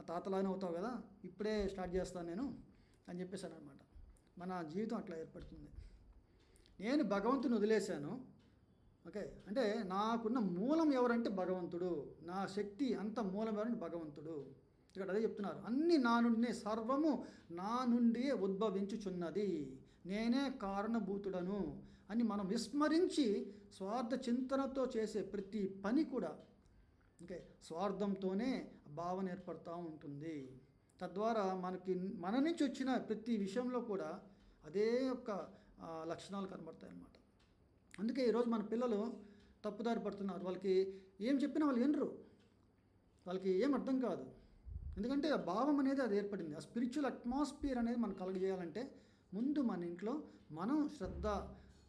S1: తాతలానే అవుతావు కదా, ఇప్పుడే స్టార్ట్ చేస్తాను నేను అని చెప్పేశాను అనమాట. మన జీవితం అట్లా ఏర్పడుతుంది. నేను భగవంతుని వదిలేశాను. ఓకే, అంటే నాకున్న మూలం ఎవరంటే భగవంతుడు. నా శక్తి అంత మూలం ఎవరంటే భగవంతుడు. ఇక్కడ అదే చెప్తున్నారు, అన్నీ నా నుండి, సర్వము నా నుండియే ఉద్భవించుచున్నది, నేనే కారణభూతుడను అని మనం విస్మరించి స్వార్థ చింతనతో చేసే ప్రతి పని కూడా ఓకే స్వార్థంతోనే భావన ఏర్పడుతూ ఉంటుంది. తద్వారా మన నుంచి వచ్చిన ప్రతి విషయంలో కూడా అదే యొక్క లక్షణాలు కనబడతాయి అన్నమాట. అందుకే ఈరోజు మన పిల్లలు తప్పుదారి పడుతున్నారు. వాళ్ళకి ఏం చెప్పినా వాళ్ళు వినరు, వాళ్ళకి ఏం అర్థం కాదు. ఎందుకంటే ఆ భావం అనేది అది ఏర్పడింది. ఆ స్పిరిచువల్ అట్మాస్ఫియర్ అనేది మనం కలగజేయాలంటే ముందు మన ఇంట్లో మనం శ్రద్ధ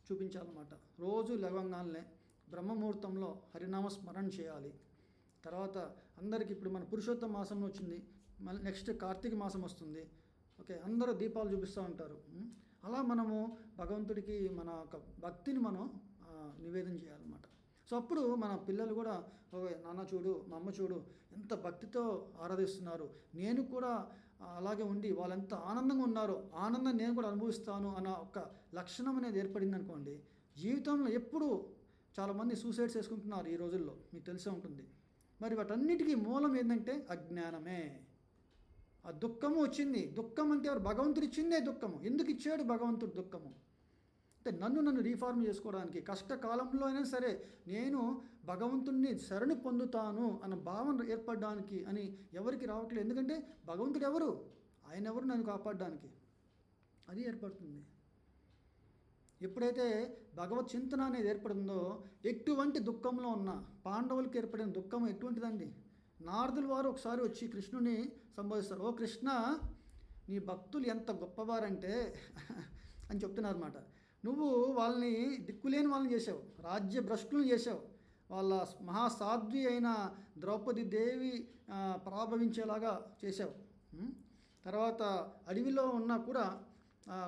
S1: చూపించాలన్నమాట. రోజు లేవగానే బ్రహ్మముహూర్తంలో హరినామ స్మరణ చేయాలి. తర్వాత అందరికీ ఇప్పుడు మన పురుషోత్తమ మాసం వచ్చింది, మళ్ళీ నెక్స్ట్ కార్తీక మాసం వస్తుంది. ఓకే, అందరూ దీపాలు చూపిస్తూ ఉంటారు. అలా మనము భగవంతుడికి మన యొక్క భక్తిని మనం నివేదన చేయాలన్నమాట. సో అప్పుడు మన పిల్లలు కూడా, ఓకే నాన్న చూడు, మా అమ్మ చూడు ఎంత భక్తితో ఆరాధిస్తున్నారు, నేను కూడా అలాగే ఉండి వాళ్ళు ఎంత ఆనందంగా ఉన్నారో ఆనందం నేను కూడా అనుభవిస్తాను అన్న ఒక లక్షణం అనేది ఏర్పడింది అనుకోండి. జీవితంలో ఎప్పుడు చాలామంది సూసైడ్స్ చేసుకుంటున్నారు ఈ రోజుల్లో, మీకు తెలిసే ఉంటుంది. మరి వాటన్నిటికీ మూలం ఏంటంటే అజ్ఞానమే. ఆ దుఃఖము వచ్చింది. దుఃఖం అంటే ఎవరు? భగవంతుడు ఇచ్చిందే దుఃఖము. ఎందుకు ఇచ్చాడు భగవంతుడు దుఃఖము అంటే నన్ను రీఫార్మ్ చేసుకోవడానికి, కష్టకాలంలో అయినా సరే నేను భగవంతుడిని శరణు పొందుతాను అన్న భావన ఏర్పడడానికి అని ఎవరికి రావట్లేదు. ఎందుకంటే భగవంతుడు ఎవరు? ఆయన ఎవరు నన్ను కాపాడడానికి? అది ఏర్పడుతుంది. ఎప్పుడైతే భగవత్ చింతన అనేది ఏర్పడిందో, ఎటువంటి దుఃఖంలో ఉన్న పాండవులకు ఏర్పడిన దుఃఖం ఎటువంటిదండి? నారదుల వారు ఒకసారి వచ్చి కృష్ణుని సంబోధిస్తారు. ఓ కృష్ణ, నీ భక్తులు ఎంత గొప్పవారంటే అని చెప్తున్నారు అన్నమాట. నువ్వు వాళ్ళని దిక్కులేని వాళ్ళని చేసావు, రాజ్య భ్రష్టులను చేసావు, వాళ్ళ మహాసాధ్వి అయిన ద్రౌపది దేవి ప్రాభవించేలాగా చేసావు. తర్వాత అడవిలో ఉన్నా కూడా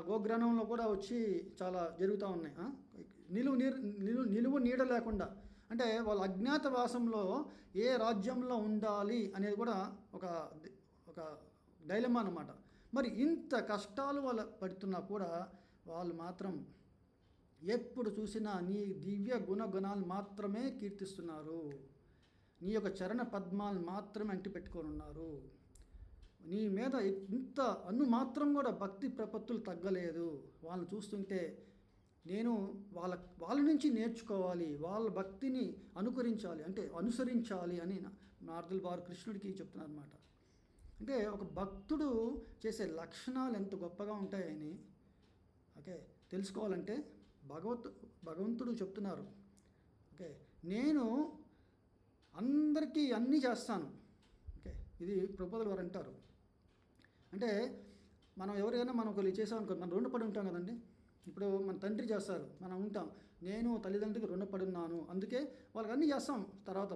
S1: గోగ్రహణంలో కూడా వచ్చి చాలా జరుగుతూ ఉన్నాయి. నిలువు నీడ లేకుండా, అంటే వాళ్ళ అజ్ఞాతవాసంలో ఏ రాజ్యంలో ఉండాలి అనేది కూడా ఒక డైలమా అన్నమాట. మరి ఇంత కష్టాలు వాళ్ళు పడుతున్నా కూడా వాళ్ళు మాత్రం ఎప్పుడు చూసినా నీ దివ్య గుణగుణాలు మాత్రమే కీర్తిస్తున్నారు, నీ యొక్క చరణ పద్మాలను మాత్రమే అంటిపెట్టుకొని ఉన్నారు. నీ మీద ఇంత మాత్రం కూడా భక్తి ప్రపత్తులు తగ్గలేదు. వాళ్ళని చూస్తుంటే నేను వాళ్ళ నుంచి నేర్చుకోవాలి, వాళ్ళ భక్తిని అనుసరించాలి అని నారదుల వారు కృష్ణుడికి చెప్తున్నారు అన్నమాట. అంటే ఒక భక్తుడు చేసే లక్షణాలు ఎంత గొప్పగా ఉంటాయని ఓకే తెలుసుకోవాలంటే భగవంతుడు చెప్తున్నారు. ఓకే, నేను అందరికీ అన్నీ చేస్తాను. ఓకే, ఇది ప్రభుపాదుల వారు అంటారు. అంటే మనం ఎవరైనా మనం ఒకళ్ళు చేసామనుకో, మనం రుణపడి ఉంటాం కదండి. ఇప్పుడు మన తండ్రి చేస్తారు, మనం ఉంటాం, నేను తల్లిదండ్రులకి రుణపడి ఉన్నాను, అందుకే వాళ్ళకి అన్నీ చేస్తాం. తర్వాత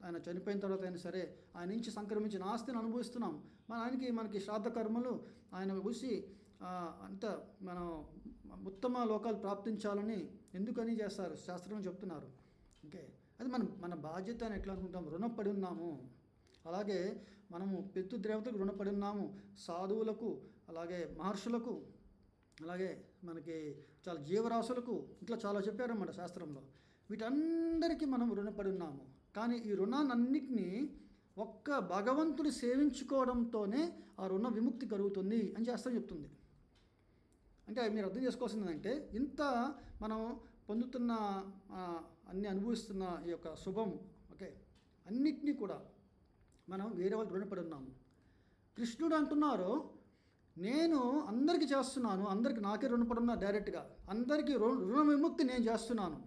S1: ఆయన చనిపోయిన తర్వాత అయినా సరే ఆయన నుంచి సంక్రమించిన ఆస్తిని అనుభవిస్తున్నాం. మనకి శ్రాద్ధ కర్మలు ఆయన చూసి అంత మనం ఉత్తమ లోకాలు ప్రాప్తించాలని ఎందుకని చేస్తారు, శాస్త్రం చెప్తున్నారు. ఓకే, అది మన బాధ్యత అని ఎట్లా అనుకుంటాం? రుణపడి ఉన్నాము. అలాగే మనము పితృదేవతలకు రుణపడి ఉన్నాము, సాధువులకు, అలాగే మహర్షులకు, అలాగే మనకి చాలా జీవరాశులకు, ఇట్లా చాలా చెప్పారన్నమాట శాస్త్రంలో. వీటందరికీ మనం రుణపడి ఉన్నాము. కానీ ఈ రుణాన్నింటినీ ఒక్క భగవంతుడు సేవించుకోవడంతోనే ఆ రుణ విముక్తి కలుగుతుంది అని శాస్త్రం చెప్తుంది. అంటే మీరు అర్థం చేసుకోవాల్సింది ఏంటంటే, ఇంత మనం పొందుతున్న అన్ని అనుభవిస్తున్న ఈ యొక్క శుభము ఓకే అన్నిటినీ కూడా మనం వేరే వాళ్ళు రుణపడి ఉన్నాము. కృష్ణుడు అంటున్నారు, నేను అందరికీ చేస్తున్నాను, అందరికీ నాకే రుణపడి ఉన్నా, డైరెక్ట్గా అందరికీ రుణ విముక్తి నేను చేస్తున్నాను.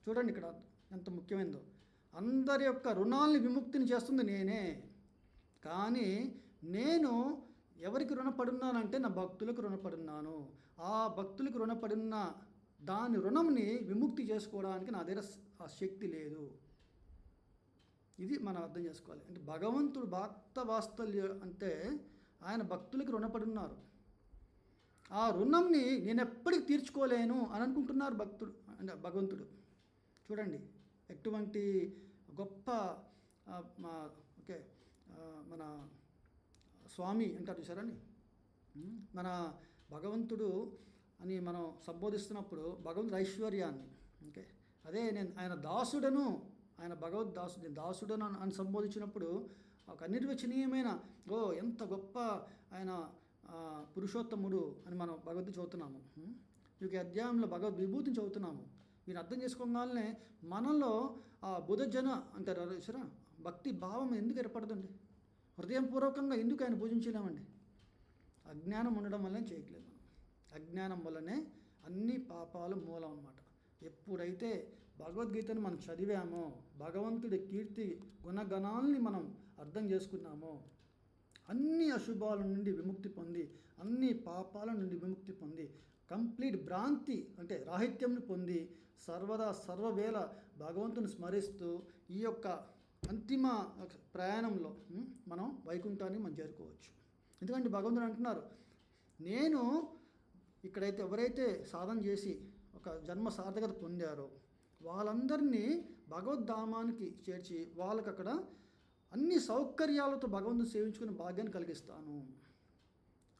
S1: చూడండి ఇక్కడ ఎంత ముఖ్యమైనదో, అందరి యొక్క రుణాలని విముక్తిని చేస్తుంది నేనే. కానీ నేను ఎవరికి రుణపడున్నానంటే నా భక్తులకు రుణపడున్నాను. ఆ భక్తులకు రుణపడిన దాని రుణంని విముక్తి చేసుకోవడానికి నా దగ్గర ఆ శక్తి లేదు. ఇది మనం అర్థం చేసుకోవాలి. అంటే భగవంతుడు భక్త వాత్సల్య అంటే ఆయన భక్తులకు రుణపడున్నారు. ఆ రుణంని నేను ఎప్పటికి తీర్చుకోలేను అని అనుకుంటున్నారు భక్తుడు అంటే భగవంతుడు. చూడండి ఎటువంటి గొప్ప ఓకే మన స్వామి అంటారు చూసారండి. మన భగవంతుడు అని మనం సంబోధిస్తున్నప్పుడు భగవంతుడు ఐశ్వర్యాన్ని, ఓకే అదే నేను ఆయన దాసుడను, ఆయన భగవద్ దాసుడు, దాసుడను అని సంబోధించినప్పుడు ఒక అనిర్వచనీయమైన ఎంత గొప్ప ఆయన పురుషోత్తముడు అని మనం భగవద్గీత చదువుతున్నాము. ఈ అధ్యాయంలో భగవద్ విభూతిని చదువుతున్నాము. మీరు అర్థం చేసుకోగానే మనలో ఆ బుధజన అంటారు సరే భక్తి భావం ఎందుకు ఏర్పడుతుంది? హృదయపూర్వకంగా ఎందుకు ఆయన పూజించలేమండి? అజ్ఞానం ఉండడం వల్లనే చేయట్లేదు మనం. అజ్ఞానం వల్లనే అన్ని పాపాలు మూలం అన్నమాట. ఎప్పుడైతే భగవద్గీతను మనం చదివామో, భగవంతుడి కీర్తి గుణగణాలని మనం అర్థం చేసుకున్నామో, అన్ని అశుభాల నుండి విముక్తి పొంది, అన్ని పాపాల నుండి విముక్తి పొంది, కంప్లీట్ భ్రాంతి అంటే రాహిత్యంని పొంది సర్వదా సర్వవేళ భగవంతుని స్మరిస్తూ ఈ యొక్క అంతిమ ప్రయాణంలో మనం వైకుంఠాన్ని మనం చేరుకోవచ్చు. ఎందుకంటే భగవంతుడు అంటున్నారు, నేను ఇక్కడైతే ఎవరైతే సాధన చేసి ఒక జన్మ సార్థకత పొందారో వాళ్ళందరినీ భగవద్ధామానికి చేర్చి వాళ్ళకి అక్కడ అన్ని సౌకర్యాలతో భగవంతుని సేవించుకునే భాగ్యాన్ని కలిగిస్తాను.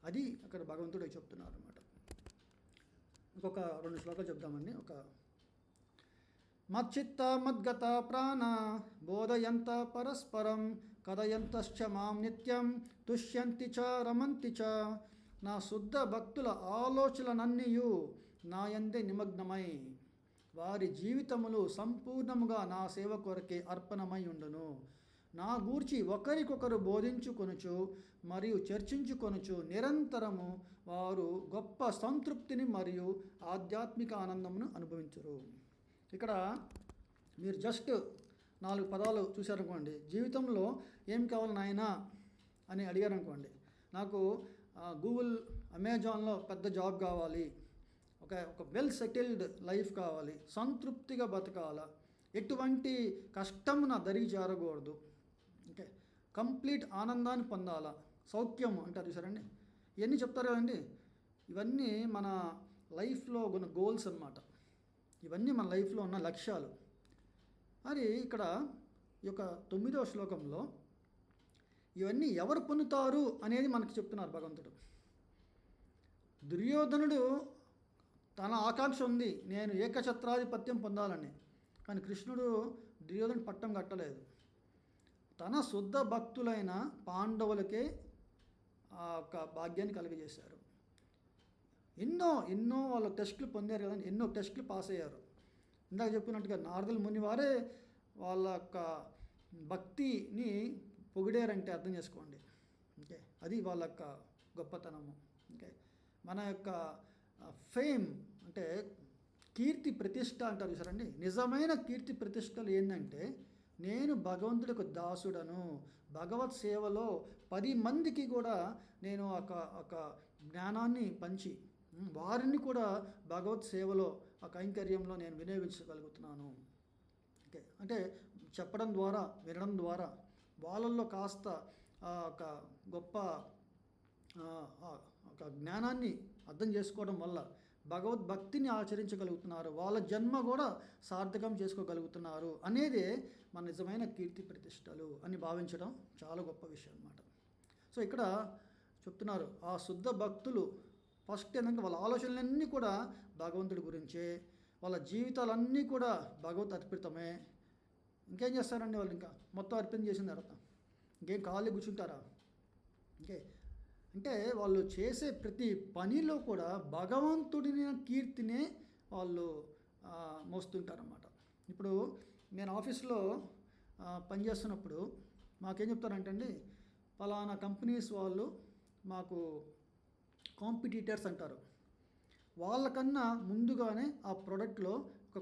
S1: అది అక్కడ భగవంతుడు చెప్తున్నారు అన్నమాట. ఇంకొక 2 శ్లోకాలు చెప్దామండి. ఒక మచ్చిత్త మద్గత ప్రాణ బోధయంత పరస్పరం కథయంతశ్చ మాం నిత్యం తుష్యంతి చ రమంతి చ. నా శుద్ధ భక్తుల ఆలోచనలన్నీయు నా యందే నిమగ్నమై వారి జీవితములు సంపూర్ణముగా నా సేవ కొరకే అర్పణమై ఉండును. నా గూర్చి ఒకరికొకరు బోధించుకొనుచు మరియు చర్చించుకొనుచు నిరంతరము వారు గొప్ప సంతృప్తిని మరియు ఆధ్యాత్మిక ఆనందమును అనుభవించురు. ఇక్కడ మీరు జస్ట్ 4 పదాలు చూశారనుకోండి, జీవితంలో ఏం కావాలి నాయనా అని అడిగారనుకోండి, నాకు గూగుల్ అమెజాన్లో పెద్ద జాబ్ కావాలి, ఒక వెల్ సెటిల్డ్ లైఫ్ కావాలి, సంతృప్తిగా బతకాలా, ఎటువంటి కష్టం నా దరికి చేరకూడదు, ఓకే కంప్లీట్ ఆనందాన్ని పొందాలా, సౌఖ్యం అంటారు చూసారండి. ఇవన్నీ చెప్తారు కదండి. ఇవన్నీ మన లైఫ్లో ఉన్న గోల్స్ అన్నమాట. ఇవన్నీ మన లైఫ్లో ఉన్న లక్ష్యాలు. మరి ఇక్కడ ఈ యొక్క 9వ శ్లోకంలో ఇవన్నీ ఎవరు పొందుతారు అనేది మనకు చెప్తున్నారు భగవంతుడు. దుర్యోధనుడు తన ఆకాంక్ష ఉంది, నేను ఏకఛత్రాధిపత్యం పొందాలని. కానీ కృష్ణుడు దుర్యోధను పట్టం కట్టలేదు. తన శుద్ధ భక్తులైన పాండవులకే ఆ యొక్క భాగ్యాన్ని కలిగజేశారు. ఎన్నో వాళ్ళు టెస్టులు పొందారు కదండి, ఎన్నో టెస్టులు పాస్ అయ్యారు. ఇందాక చెప్పినట్టుగా నారదుల ముని వారే వాళ్ళ యొక్క భక్తిని పొగిడారంటే అర్థం చేసుకోండి. ఓకే అది వాళ్ళ యొక్క గొప్పతనము. ఓకే మన యొక్క ఫేమ్ అంటే కీర్తి ప్రతిష్ట అంటారు చూసారండి. నిజమైన కీర్తి ప్రతిష్టలు ఏంటంటే నేను భగవంతుడి యొక్క దాసుడను, భగవత్ సేవలో 10 మందికి కూడా నేను ఒక జ్ఞానాన్ని పంచి వారిని కూడా భగవత్ సేవలో ఆ కైంకర్యంలో నేను వినియోగించగలుగుతున్నాను. ఓకే అంటే చెప్పడం ద్వారా, వినడం ద్వారా వాళ్ళల్లో కాస్త ఒక గొప్ప ఒక జ్ఞానాన్ని అర్థం చేసుకోవడం వల్ల భగవద్భక్తిని ఆచరించగలుగుతున్నారు, వాళ్ళ జన్మ కూడా సార్థకం చేసుకోగలుగుతున్నారు అనేదే మన నిజమైన కీర్తి ప్రతిష్టలు అని భావించడం చాలా గొప్ప విషయం అన్నమాట. సో ఇక్కడ చెప్తున్నారు ఆ శుద్ధ భక్తులు ఫస్ట్ ఏంటంటే వాళ్ళ ఆలోచనలన్నీ కూడా భగవంతుడి గురించే, వాళ్ళ జీవితాలన్నీ కూడా భగవత్ అర్పితమే. ఇంకేం చేస్తారండి వాళ్ళు? ఇంకా మొత్తం అర్పితం చేసిన తర్వాత ఇంకేం ఖాళీ కూర్చుంటారా? ఇంకే అంటే వాళ్ళు చేసే ప్రతి పనిలో కూడా భగవంతుడిని కీర్తినే వాళ్ళు మోస్తుంటారన్నమాట. ఇప్పుడు నేను ఆఫీస్లో పనిచేస్తున్నప్పుడు మాకేం చెప్తారంటే అండి, పలానా కంపెనీస్ వాళ్ళు మాకు కాంపిటీటర్స్ అంటారు, వాళ్ళకన్నా ముందుగానే ఆ ప్రోడక్ట్లో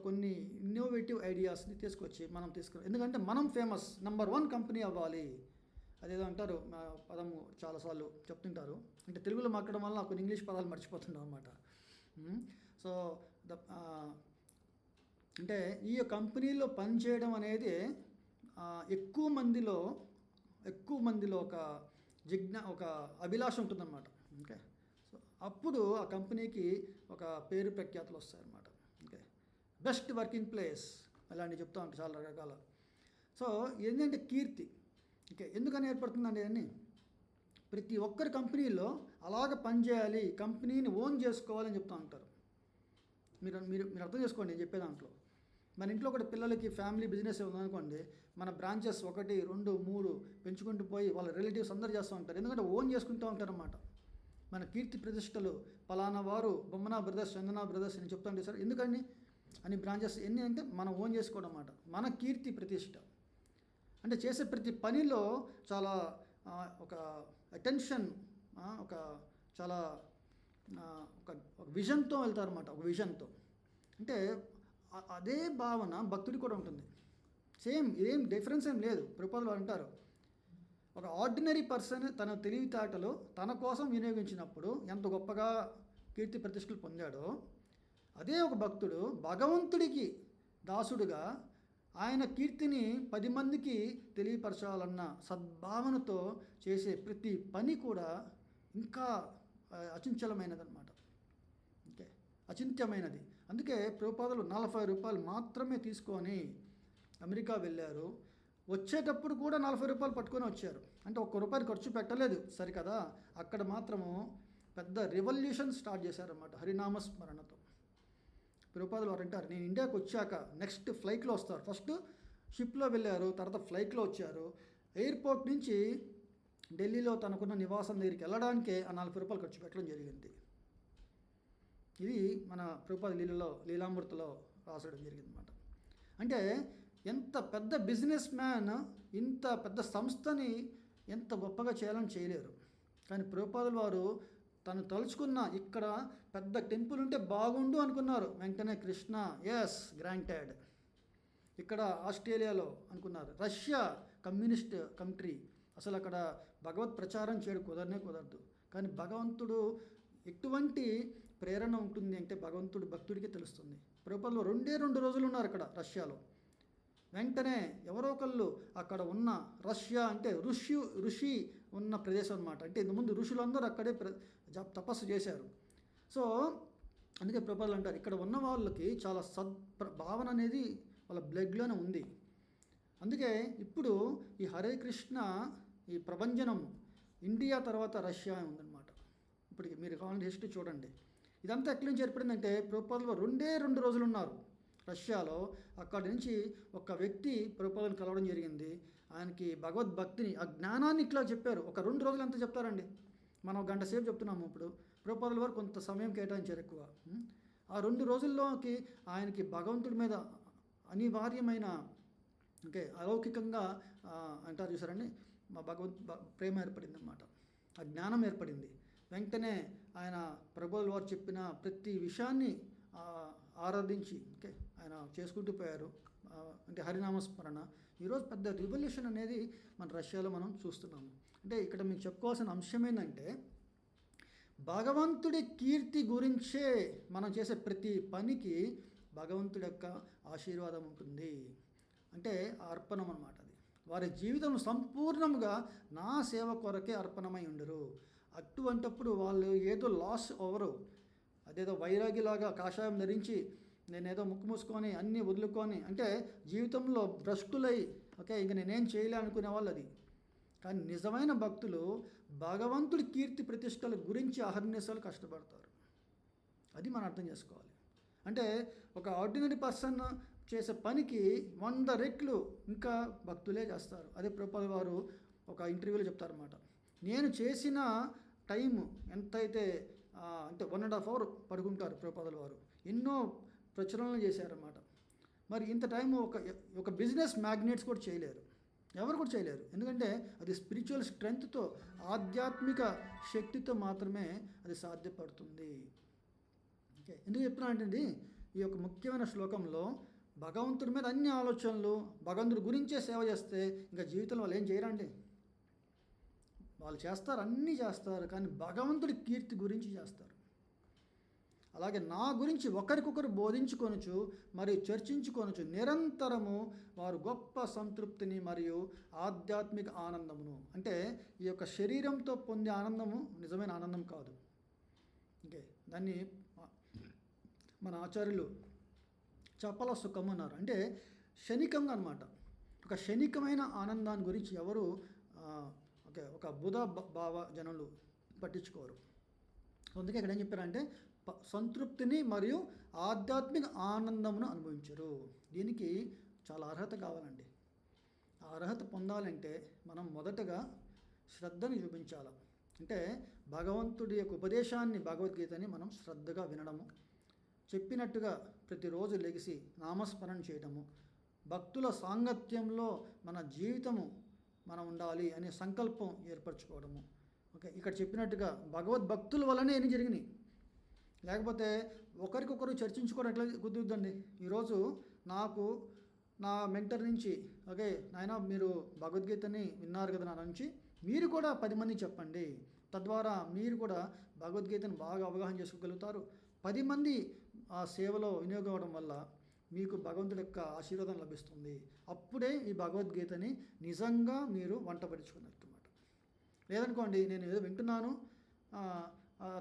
S1: కొన్ని ఇన్నోవేటివ్ ఐడియాస్ని తీసుకొచ్చి మనం ఎందుకంటే మనం ఫేమస్ నెంబర్ 1 కంపెనీ అవ్వాలి అదేదో అంటారు పదము చాలాసార్లు చెప్తుంటారు, అంటే తెలుగులో మాట్లాడడం వల్ల కొన్ని ఇంగ్లీష్ పదాలు మర్చిపోతున్నాం అనమాట. సో ద అంటే ఈ కంపెనీలో పనిచేయడం అనేది ఎక్కువ మందిలో ఒక అభిలాష ఉంటుందన్నమాట. ఓకే, సో అప్పుడు ఆ కంపెనీకి ఒక పేరు ప్రఖ్యాతులు వస్తాయన్నమాట. ఓకే, బెస్ట్ వర్కింగ్ ప్లేస్ అలాంటివి చెప్తూ ఉంటాయి చాలా రకాల. సో ఏంటంటే కీర్తి. ఓకే, ఎందుకని ఏర్పడుతుందండి అన్నీ? ప్రతి ఒక్కరి కంపెనీలో అలాగ పనిచేయాలి, కంపెనీని ఓన్ చేసుకోవాలని చెప్తూ ఉంటారు. మీరు మీరు మీరు అర్థం చేసుకోండి నేను చెప్పే దాంట్లో. మన ఇంట్లో కూడా పిల్లలకి ఫ్యామిలీ బిజినెస్ ఉందనుకోండి, మన బ్రాంచెస్ 1, 2, 3 పెంచుకుంటూ పోయి వాళ్ళ రిలేటివ్స్ అందరూ చేస్తూ ఉంటారు. ఎందుకంటే ఓన్ చేసుకుంటూ ఉంటారన్నమాట. మన కీర్తి ప్రతిష్టలు పలానా వారు బొమ్మనా బ్రదర్స్, చందనా బ్రదర్స్ అని చెప్తూ ఉంటారు సార్. ఎందుకని అని బ్రాంచెస్ ఎన్ని అంటే మనం ఓన్ చేసుకోవడం అన్నమాట. మన కీర్తి ప్రతిష్ట అంటే చేసే ప్రతి పనిలో చాలా ఒక అటెన్షన్, ఒక చాలా ఒక విజన్తో వెళ్తారన్నమాట. ఒక విజన్తో అంటే అదే భావన భక్తుడి కూడా ఉంటుంది. సేమ్, ఇదేం డిఫరెన్స్ ఏం లేదు. ప్రభుపాదులు అంటారు, ఒక ఆర్డినరీ పర్సన్ తన తెలివితేటలు తన కోసం వినియోగించినప్పుడు ఎంత గొప్పగా కీర్తి ప్రతిష్టలు పొందాడో, అదే ఒక భక్తుడు భగవంతుడికి దాసుడుగా ఆయన కీర్తిని 10 మందికి తెలియపరచాలన్న సద్భావనతో చేసే ప్రతి పని కూడా ఇంకా అచంచలమైనదన్నమాట. ఓకే, అచింత్యమైనది. అందుకే ప్రభుపాదులు 40 రూపాయలు మాత్రమే తీసుకొని అమెరికా వెళ్ళారు. వచ్చేటప్పుడు కూడా 40 రూపాయలు పట్టుకొని వచ్చారు. అంటే ₹1 ఖర్చు పెట్టలేదు సరికదా. అక్కడ మాత్రము పెద్ద రెవల్యూషన్ స్టార్ట్ చేశారన్నమాట హరినామస్మరణతో. ప్రభుపాదులు వారు అంటారు, నేను ఇండియాకి వచ్చాక నెక్స్ట్ ఫ్లైట్లో వస్తారు. ఫస్ట్ షిప్లో వెళ్ళారు, తర్వాత ఫ్లైట్లో వచ్చారు. ఎయిర్పోర్ట్ నుంచి ఢిల్లీలో తనకున్న నివాసం దగ్గరికి వెళ్ళడానికే ఆ ₹40 ఖర్చు పెట్టడం జరిగింది. ఇది మన ప్రభుపాద లీలామృతిలో రాసడం జరిగిందన్నమాట. అంటే ఎంత పెద్ద బిజినెస్ మ్యాన్ ఇంత పెద్ద సంస్థని ఎంత గొప్పగా చేయాలని చేయలేరు. కానీ ప్రభుపాదుల వారు తను తలుచుకున్న ఇక్కడ పెద్ద టెంపుల్ ఉంటే బాగుండు అనుకున్నారు. వెంటనే కృష్ణ ఎస్ గ్రాంటెడ్. ఇక్కడ ఆస్ట్రేలియాలో అనుకున్నారు. రష్యా కమ్యూనిస్ట్ కంట్రీ, అసలు అక్కడ భగవత్ ప్రచారం చేయడం కుదరదు. కానీ భగవంతుడు ఎటువంటి ప్రేరణ ఉంటుంది అంటే భగవంతుడు భక్తుడికి తెలుస్తుంది. ప్రభుపాదులు 2 రోజులు ఉన్నారు అక్కడ రష్యాలో. వెంటనే ఎవరో ఒకళ్ళు అక్కడ ఉన్న, రష్యా అంటే ఋషి ఉన్న ప్రదేశం అన్నమాట. అంటే ఇంతకుముందు ఋషులందరూ అక్కడే తపస్సు చేశారు. సో అందుకే ప్రభుపాదులు అంటారు, ఇక్కడ ఉన్న వాళ్ళకి చాలా భావన అనేది వాళ్ళ బ్లడ్లోనే ఉంది. అందుకే ఇప్పుడు ఈ హరే కృష్ణ ఈ ప్రభంజనం ఇండియా తర్వాత రష్యా ఉందన్నమాట. ఇప్పటికి మీరు కావాలంటే హిస్టరీ చూడండి. ఇదంతా ఎక్కడి నుంచి ఏర్పడిందంటే ప్రభుపాదులు 2 రోజులు ఉన్నారు రష్యాలో. అక్కడి నుంచి ఒక వ్యక్తి ప్రభుపాదులను కలవడం జరిగింది. ఆయనకి భగవద్భక్తిని, ఆ జ్ఞానాన్ని ఇట్లా చెప్పారు. ఒక 2 రోజులు ఎంత చెప్తారండి, మనం 1 గంట సేపు చెప్తున్నాము. ఇప్పుడు ప్రభుపాదుల వారు కొంత సమయం కేటాయించారు ఎక్కువ. ఆ 2 రోజుల్లోకి ఆయనకి భగవంతుడి మీద అనివార్యమైన, అంటే అలౌకికంగా అంటారు చూసారండి, మా ప్రేమ ఏర్పడింది అన్నమాట. ఆ జ్ఞానం ఏర్పడింది. వెంటనే ఆయన ప్రభుపాదుల వారు చెప్పిన ప్రతి విషయాన్ని ఆరాధించి ఆయన చేసుకుంటూ పోయారు. అంటే హరినామస్మరణ. ఈరోజు పెద్ద రివల్యూషన్ అనేది మన రష్యాలో మనం చూస్తున్నాము. అంటే ఇక్కడ మీకు చెప్పుకోవాల్సిన అంశం ఏంటంటే భగవంతుడి కీర్తి గురించే మనం చేసే ప్రతి పనికి భగవంతుడి యొక్క ఆశీర్వాదం ఉంటుంది. అంటే అర్పణం అన్నమాట. అది వారి జీవితం సంపూర్ణంగా నా సేవ కొరకే అర్పణమై ఉండరు. అటువంటప్పుడు వాళ్ళు ఏదో లాస్ అవ్వరు. అదేదో వైరాగిలాగా కాషాయం ధరించి నేనేదో ముక్కు మూసుకొని అన్నీ వదులుకొని, అంటే జీవితంలో భ్రష్టులై ఇంక నేనేం చేయలే అనుకునే వాళ్ళు అది. కానీ నిజమైన భక్తులు భగవంతుడి కీర్తి ప్రతిష్టల గురించి అహర్నిశలు కష్టపడతారు. అది మనం అర్థం చేసుకోవాలి. అంటే ఒక ఆర్డినరీ పర్సన్ చేసే పనికి 100 రెట్లు ఇంకా భక్తులే చేస్తారు. అదే ప్రభుపాదుల వారు ఒక ఇంటర్వ్యూలో చెప్తారన్నమాట. నేను చేసిన టైము ఎంతైతే అంటే 1.5 hour పడుకుంటారు ప్రభుపాదుల వారు. ఎన్నో ప్రచురణలు చేశారన్నమాట. మరి ఇంత టైము ఒక బిజినెస్ మ్యాగ్నెట్స్ కూడా చేయలేరు, ఎవరు కూడా చేయలేరు. ఎందుకంటే అది స్పిరిచువల్ స్ట్రెంగ్త్తో, ఆధ్యాత్మిక శక్తితో మాత్రమే అది సాధ్యపడుతుంది. ఓకే, ఎందుకు చెప్తున్నా అంటే ఈ యొక్క ముఖ్యమైన శ్లోకంలో భగవంతుడి మీద అన్ని ఆలోచనలు, భగవంతుడి గురించే సేవ చేస్తే ఇంకా జీవితంలో వాళ్ళు ఏం చేయరండి. వాళ్ళు చేస్తారు, అన్నీ చేస్తారు, కానీ భగవంతుడి కీర్తి గురించి చేస్తారు. అలాగే నా గురించి ఒకరికొకరు బోధించుకొనుచు మరియు చర్చించుకొనుచు నిరంతరము వారు గొప్ప సంతృప్తిని మరియు ఆధ్యాత్మిక ఆనందమును, అంటే ఈ యొక్క శరీరంతో పొందే ఆనందము నిజమైన ఆనందం కాదు. ఓకే, దాన్ని మన ఆచార్యులు చపల సుఖము అన్నారు. అంటే క్షణికంగా అనమాట. ఒక క్షణికమైన ఆనందాన్ని గురించి ఎవరు ఓకే ఒక బుధ భావ జనులు పట్టించుకోరు. అందుకే ఇక్కడ ఏం చెప్పారంటే సంతృప్తిని మరియు ఆధ్యాత్మిక ఆనందమును అనుభవించరు. దీనికి చాలా అర్హత కావాలండి. ఆ అర్హత పొందాలంటే మనం మొదటగా శ్రద్ధని చూపించాలి. అంటే భగవంతుడి యొక్క ఉపదేశాన్ని, భగవద్గీతని మనం శ్రద్ధగా వినడము, చెప్పినట్టుగా ప్రతిరోజు లెగిసి నామస్మరణ చేయడము, భక్తుల సాంగత్యంలో మన జీవితము మనం ఉండాలి అనే సంకల్పం ఏర్పరచుకోవడము. ఓకే, ఇక్కడ చెప్పినట్టుగా భగవద్భక్తుల వల్లనే ఎన్ని జరిగినాయి. లేకపోతే ఒకరికొకరు చర్చించుకోవడం ఎట్లా కుదురుద్దండి. ఈరోజు నాకు నా మెంటర్ నుంచి, ఓకే నాయన మీరు భగవద్గీతని విన్నారు కదా నా నుంచి, మీరు కూడా 10 మందికి చెప్పండి. తద్వారా మీరు కూడా భగవద్గీతను బాగా అవగాహన చేసుకోగలుగుతారు. 10 మంది ఆ సేవలో వినియోగం అవ్వడం వల్ల మీకు భగవంతుడి యొక్క ఆశీర్వాదం లభిస్తుంది. అప్పుడే ఈ భగవద్గీతని నిజంగా మీరు వంటపరుచుకున్నట్టు అన్నమాట. లేదనుకోండి, నేను ఏదో వింటున్నాను,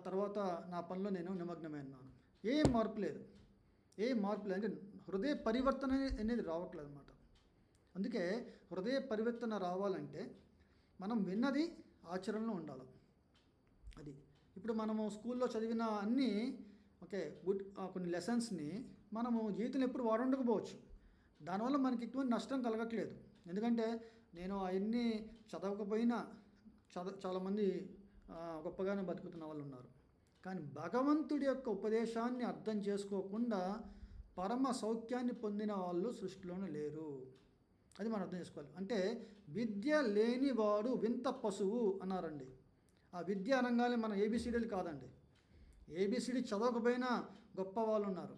S1: తర్వాత నా పనిలో నేను నిమగ్నమై ఉన్నాను, ఏం మార్పు లేదు. అంటే హృదయ పరివర్తన అనేది రావట్లేదు అన్నమాట. అందుకే హృదయ పరివర్తన రావాలంటే మనం విన్నది ఆచరణలో ఉండాలి. అది ఇప్పుడు మనము స్కూల్లో చదివిన అన్నీ ఓకే కొన్ని లెసన్స్ని మనము జీవితంలో ఎప్పుడు వాడుండకపోవచ్చు. దానివల్ల మనకి ఎటువంటి నష్టం కలగట్లేదు. ఎందుకంటే నేను అవన్నీ చదవకపోయినా చాలామంది గొప్పగానే బతుకుతున్న వాళ్ళు ఉన్నారు. కానీ భగవంతుడి యొక్క ఉపదేశాన్ని అర్థం చేసుకోకుండా పరమ సౌఖ్యాన్ని పొందిన వాళ్ళు సృష్టిలోనే లేరు. అది మనం అర్థం చేసుకోవాలి. అంటే విద్య లేనివాడు వింత పశువు అన్నారండి. ఆ విద్య అనగానే మన ఏబిసిడీలు కాదండి. ఏబిసిడి చదవకపోయినా గొప్ప వాళ్ళు ఉన్నారు.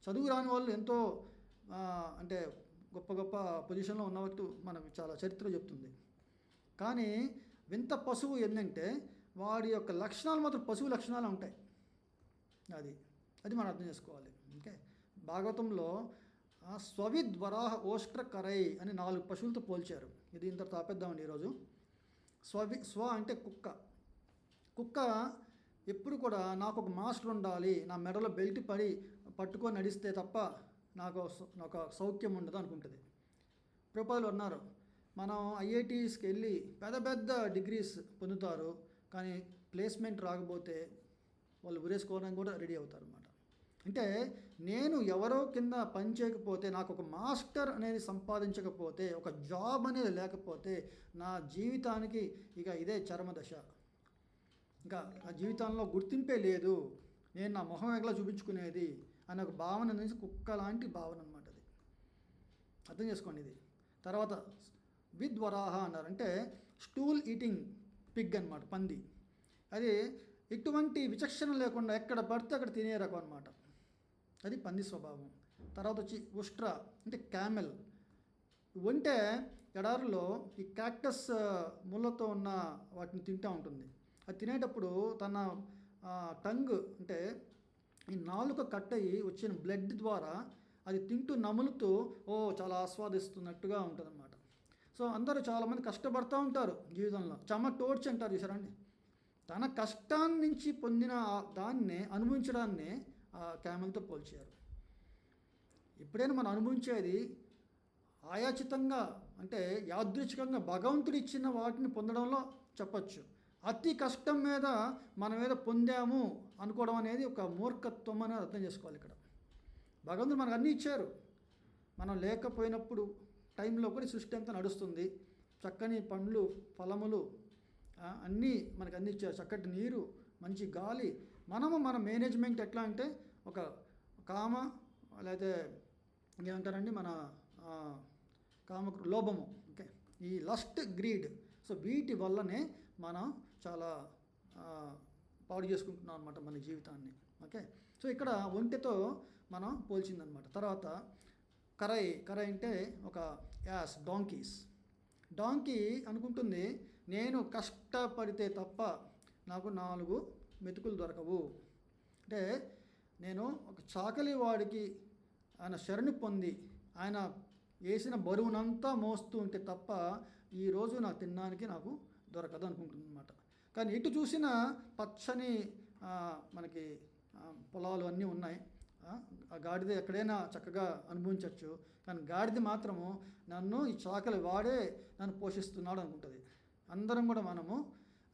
S1: చదువు రాని వాళ్ళు ఎంతో అంటే గొప్ప గొప్ప పొజిషన్లో ఉన్నట్టు మనకు చాలా చరిత్ర చెప్తుంది. కానీ వింత పశువు ఏంటంటే వాడి యొక్క లక్షణాలు మాత్రం పశువు లక్షణాలు ఉంటాయి. అది మనం అర్థం చేసుకోవాలి. ఓకే, భాగవతంలో స్వవిద్వరాహ ఓష్ట్ర కరై అని 4 పశువులతో పోల్చారు. ఇది ఇంత తాపేద్దామండి ఈరోజు. స్వ అంటే కుక్క ఎప్పుడు కూడా నాకు ఒక మాస్టర్ ఉండాలి, నా మెడలో బెల్ట్ పట్టుకొని నడిస్తే తప్ప నాకు సౌఖ్యం ఉండదు అనుకుంటుంది. ప్రభుపాదులు అన్నారు, మనం ఐఐటీస్కి వెళ్ళి పెద్ద డిగ్రీస్ పొందుతారు, కానీ ప్లేస్మెంట్ రాకపోతే వాళ్ళు ఉరేసుకోవడానికి కూడా రెడీ అవుతారు అన్నమాట. అంటే నేను ఎవరో కింద పని చేయకపోతే, నాకు ఒక మాస్టర్ అనేది సంపాదించకపోతే, ఒక జాబ్ అనేది లేకపోతే నా జీవితానికి ఇక ఇదే చరమదశ. ఇంకా నా జీవితంలో గుర్తింపే లేదు, నేను నా మొహం ఎట్లా చూపించుకునేది అనే ఒక భావన నుంచి కుక్క లాంటి భావన అనమాట. అది అర్థం చేసుకోండి. ఇది తర్వాత విద్వరాహ అన్నారు. అంటే స్టూల్ ఈటింగ్ పిగ్ అనమాట, పంది. అది ఎటువంటి విచక్షణ లేకుండా ఎక్కడ పడితే అక్కడ తినే రకం అనమాట. అది పంది స్వభావం. తర్వాత వచ్చి ఉష్ట్ర అంటే క్యామెల్. ఒంటె ఎడారిలో ఈ క్యాక్టస్ ముళ్ళతో ఉన్న వాటిని తింటూ ఉంటుంది. అది తినేటప్పుడు తన టంగ్ అంటే ఈ నాలుక కట్ అయ్యి వచ్చిన బ్లడ్ ద్వారా అది తింటూ నములుతూ చాలా ఆస్వాదిస్తున్నట్టుగా ఉంటుంది అన్నమాట. సో అందరూ చాలామంది కష్టపడుతూ ఉంటారు జీవితంలో, చెమ టోడ్చి అంటారు చూసారండి. తన కష్టాన్ని నుంచి పొందిన దాన్నే అనుభవించడాన్నే క్యామెల్తో పోల్చారు. ఎప్పుడైనా మనం అనుభవించేది ఆయాచితంగా అంటే యాదృచ్ఛికంగా భగవంతుడు ఇచ్చిన వాటిని పొందడంలో చెప్పచ్చు. అతి కష్టం మీద మనం ఏదో పొందాము అనుకోవడం అనేది ఒక మూర్ఖత్వం అని అర్థం చేసుకోవాలి. ఇక్కడ భగవంతుడు మనకు అన్నీ ఇచ్చారు. మనం లేకపోయినప్పుడు టైంలో కూడా సృష్టి అంతా నడుస్తుంది. చక్కని పండ్లు ఫలములు అన్నీ మనకు అందించారు, చక్కటి నీరు, మంచి గాలి. మన మేనేజ్మెంట్ ఎట్లా అంటే ఒక కామ లేకపోతే ఏమంటారండి మన లోభము, ఓకే ఈ లస్ట్ గ్రీడ్. సో వీటి వల్లనే మనం చాలా పాడు చేసుకుంటున్నాం అనమాట మన జీవితాన్ని. ఓకే, సో ఇక్కడ ఒంటెతో మనం పోల్చిందనమాట. తర్వాత కరై అంటే ఒక యాస్ డాంకీ అనుకుంటుంది నేను కష్టపడితే తప్ప నాకు 4 మెతుకులు దొరకవు. అంటే నేను ఒక చాకలి వాడికి ఆయన శరణు పొంది ఆయన వేసిన బరువునంతా మోస్తూ ఉంటే తప్ప ఈరోజు నాకు తినడానికి నాకు దొరకదు అనుకుంటుంది అనమాట. కానీ ఇటు చూసిన పచ్చని మనకి పొలాలు అన్నీ ఉన్నాయి. ఆ గాడిద ఎక్కడైనా చక్కగా అనుభవించవచ్చు. కానీ గాడిద మాత్రము నన్ను ఈ చాకలి వాడే నన్ను పోషిస్తున్నాడు అనుకుంటుంది. అందరం కూడా మనము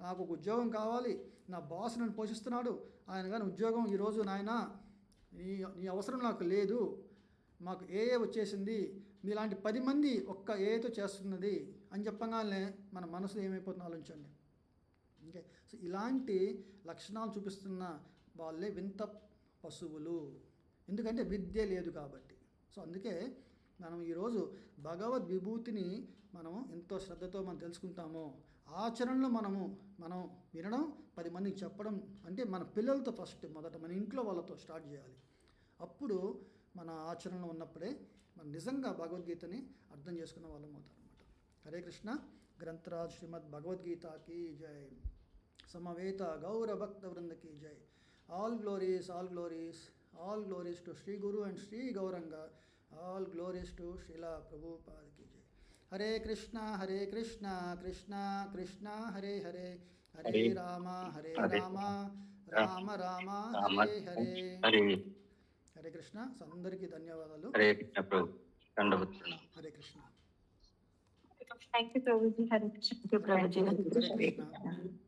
S1: నాకు ఒక ఉద్యోగం కావాలి, నా బాస్ నన్ను పోషిస్తున్నాడు, ఆయన కానీ ఉద్యోగం ఈరోజు నాయన నీ అవసరం నాకు లేదు, మాకు ఏఏ వచ్చేసింది, మీలాంటి 10 మంది ఒక్క ఏతో చేస్తున్నది అని చెప్పగానే మన మనసు ఏమైపోతుందో ఆలోచించండి. ఓకే, సో ఇలాంటి లక్షణాలు చూపిస్తున్న వాళ్ళే వింత పశువులు. ఎందుకంటే విద్య లేదు కాబట్టి. సో అందుకే మనం ఈరోజు భగవద్ విభూతిని మనం ఎంతో శ్రద్ధతో మనం తెలుసుకుంటామో, ఆచరణలో మనం వినడం, 10 మందికి చెప్పడం, అంటే మన పిల్లలతో ఫస్ట్ మొదట మన ఇంట్లో వాళ్ళతో స్టార్ట్ చేయాలి. అప్పుడు మన ఆచరణలో ఉన్నప్పుడే మనం నిజంగా భగవద్గీతని అర్థం చేసుకున్న వాళ్ళం అవుతారనమాట. హరే కృష్ణ. గ్రంథరాజ్ శ్రీమద్ భగవద్గీతకి జై. సమవేత గౌర భక్త వృందకి జై. All glories, all glories, all glories to Shri Guru and Shri Gauranga. All glories to Srila ప్రభుపాదకి జై. హరే కృష్ణ కృష్ణ కృష్ణ హరే హరే, హరే రామ రామ రామ హరే హరే. హరే కృష్ణ. అందరికీ ధన్యవాదాలు.
S2: హరే కృష్ణ ప్రభు.
S1: Hare Krishna.
S3: Thank you, Prabhuji. Hare Krishna.
S1: Hare Krishna.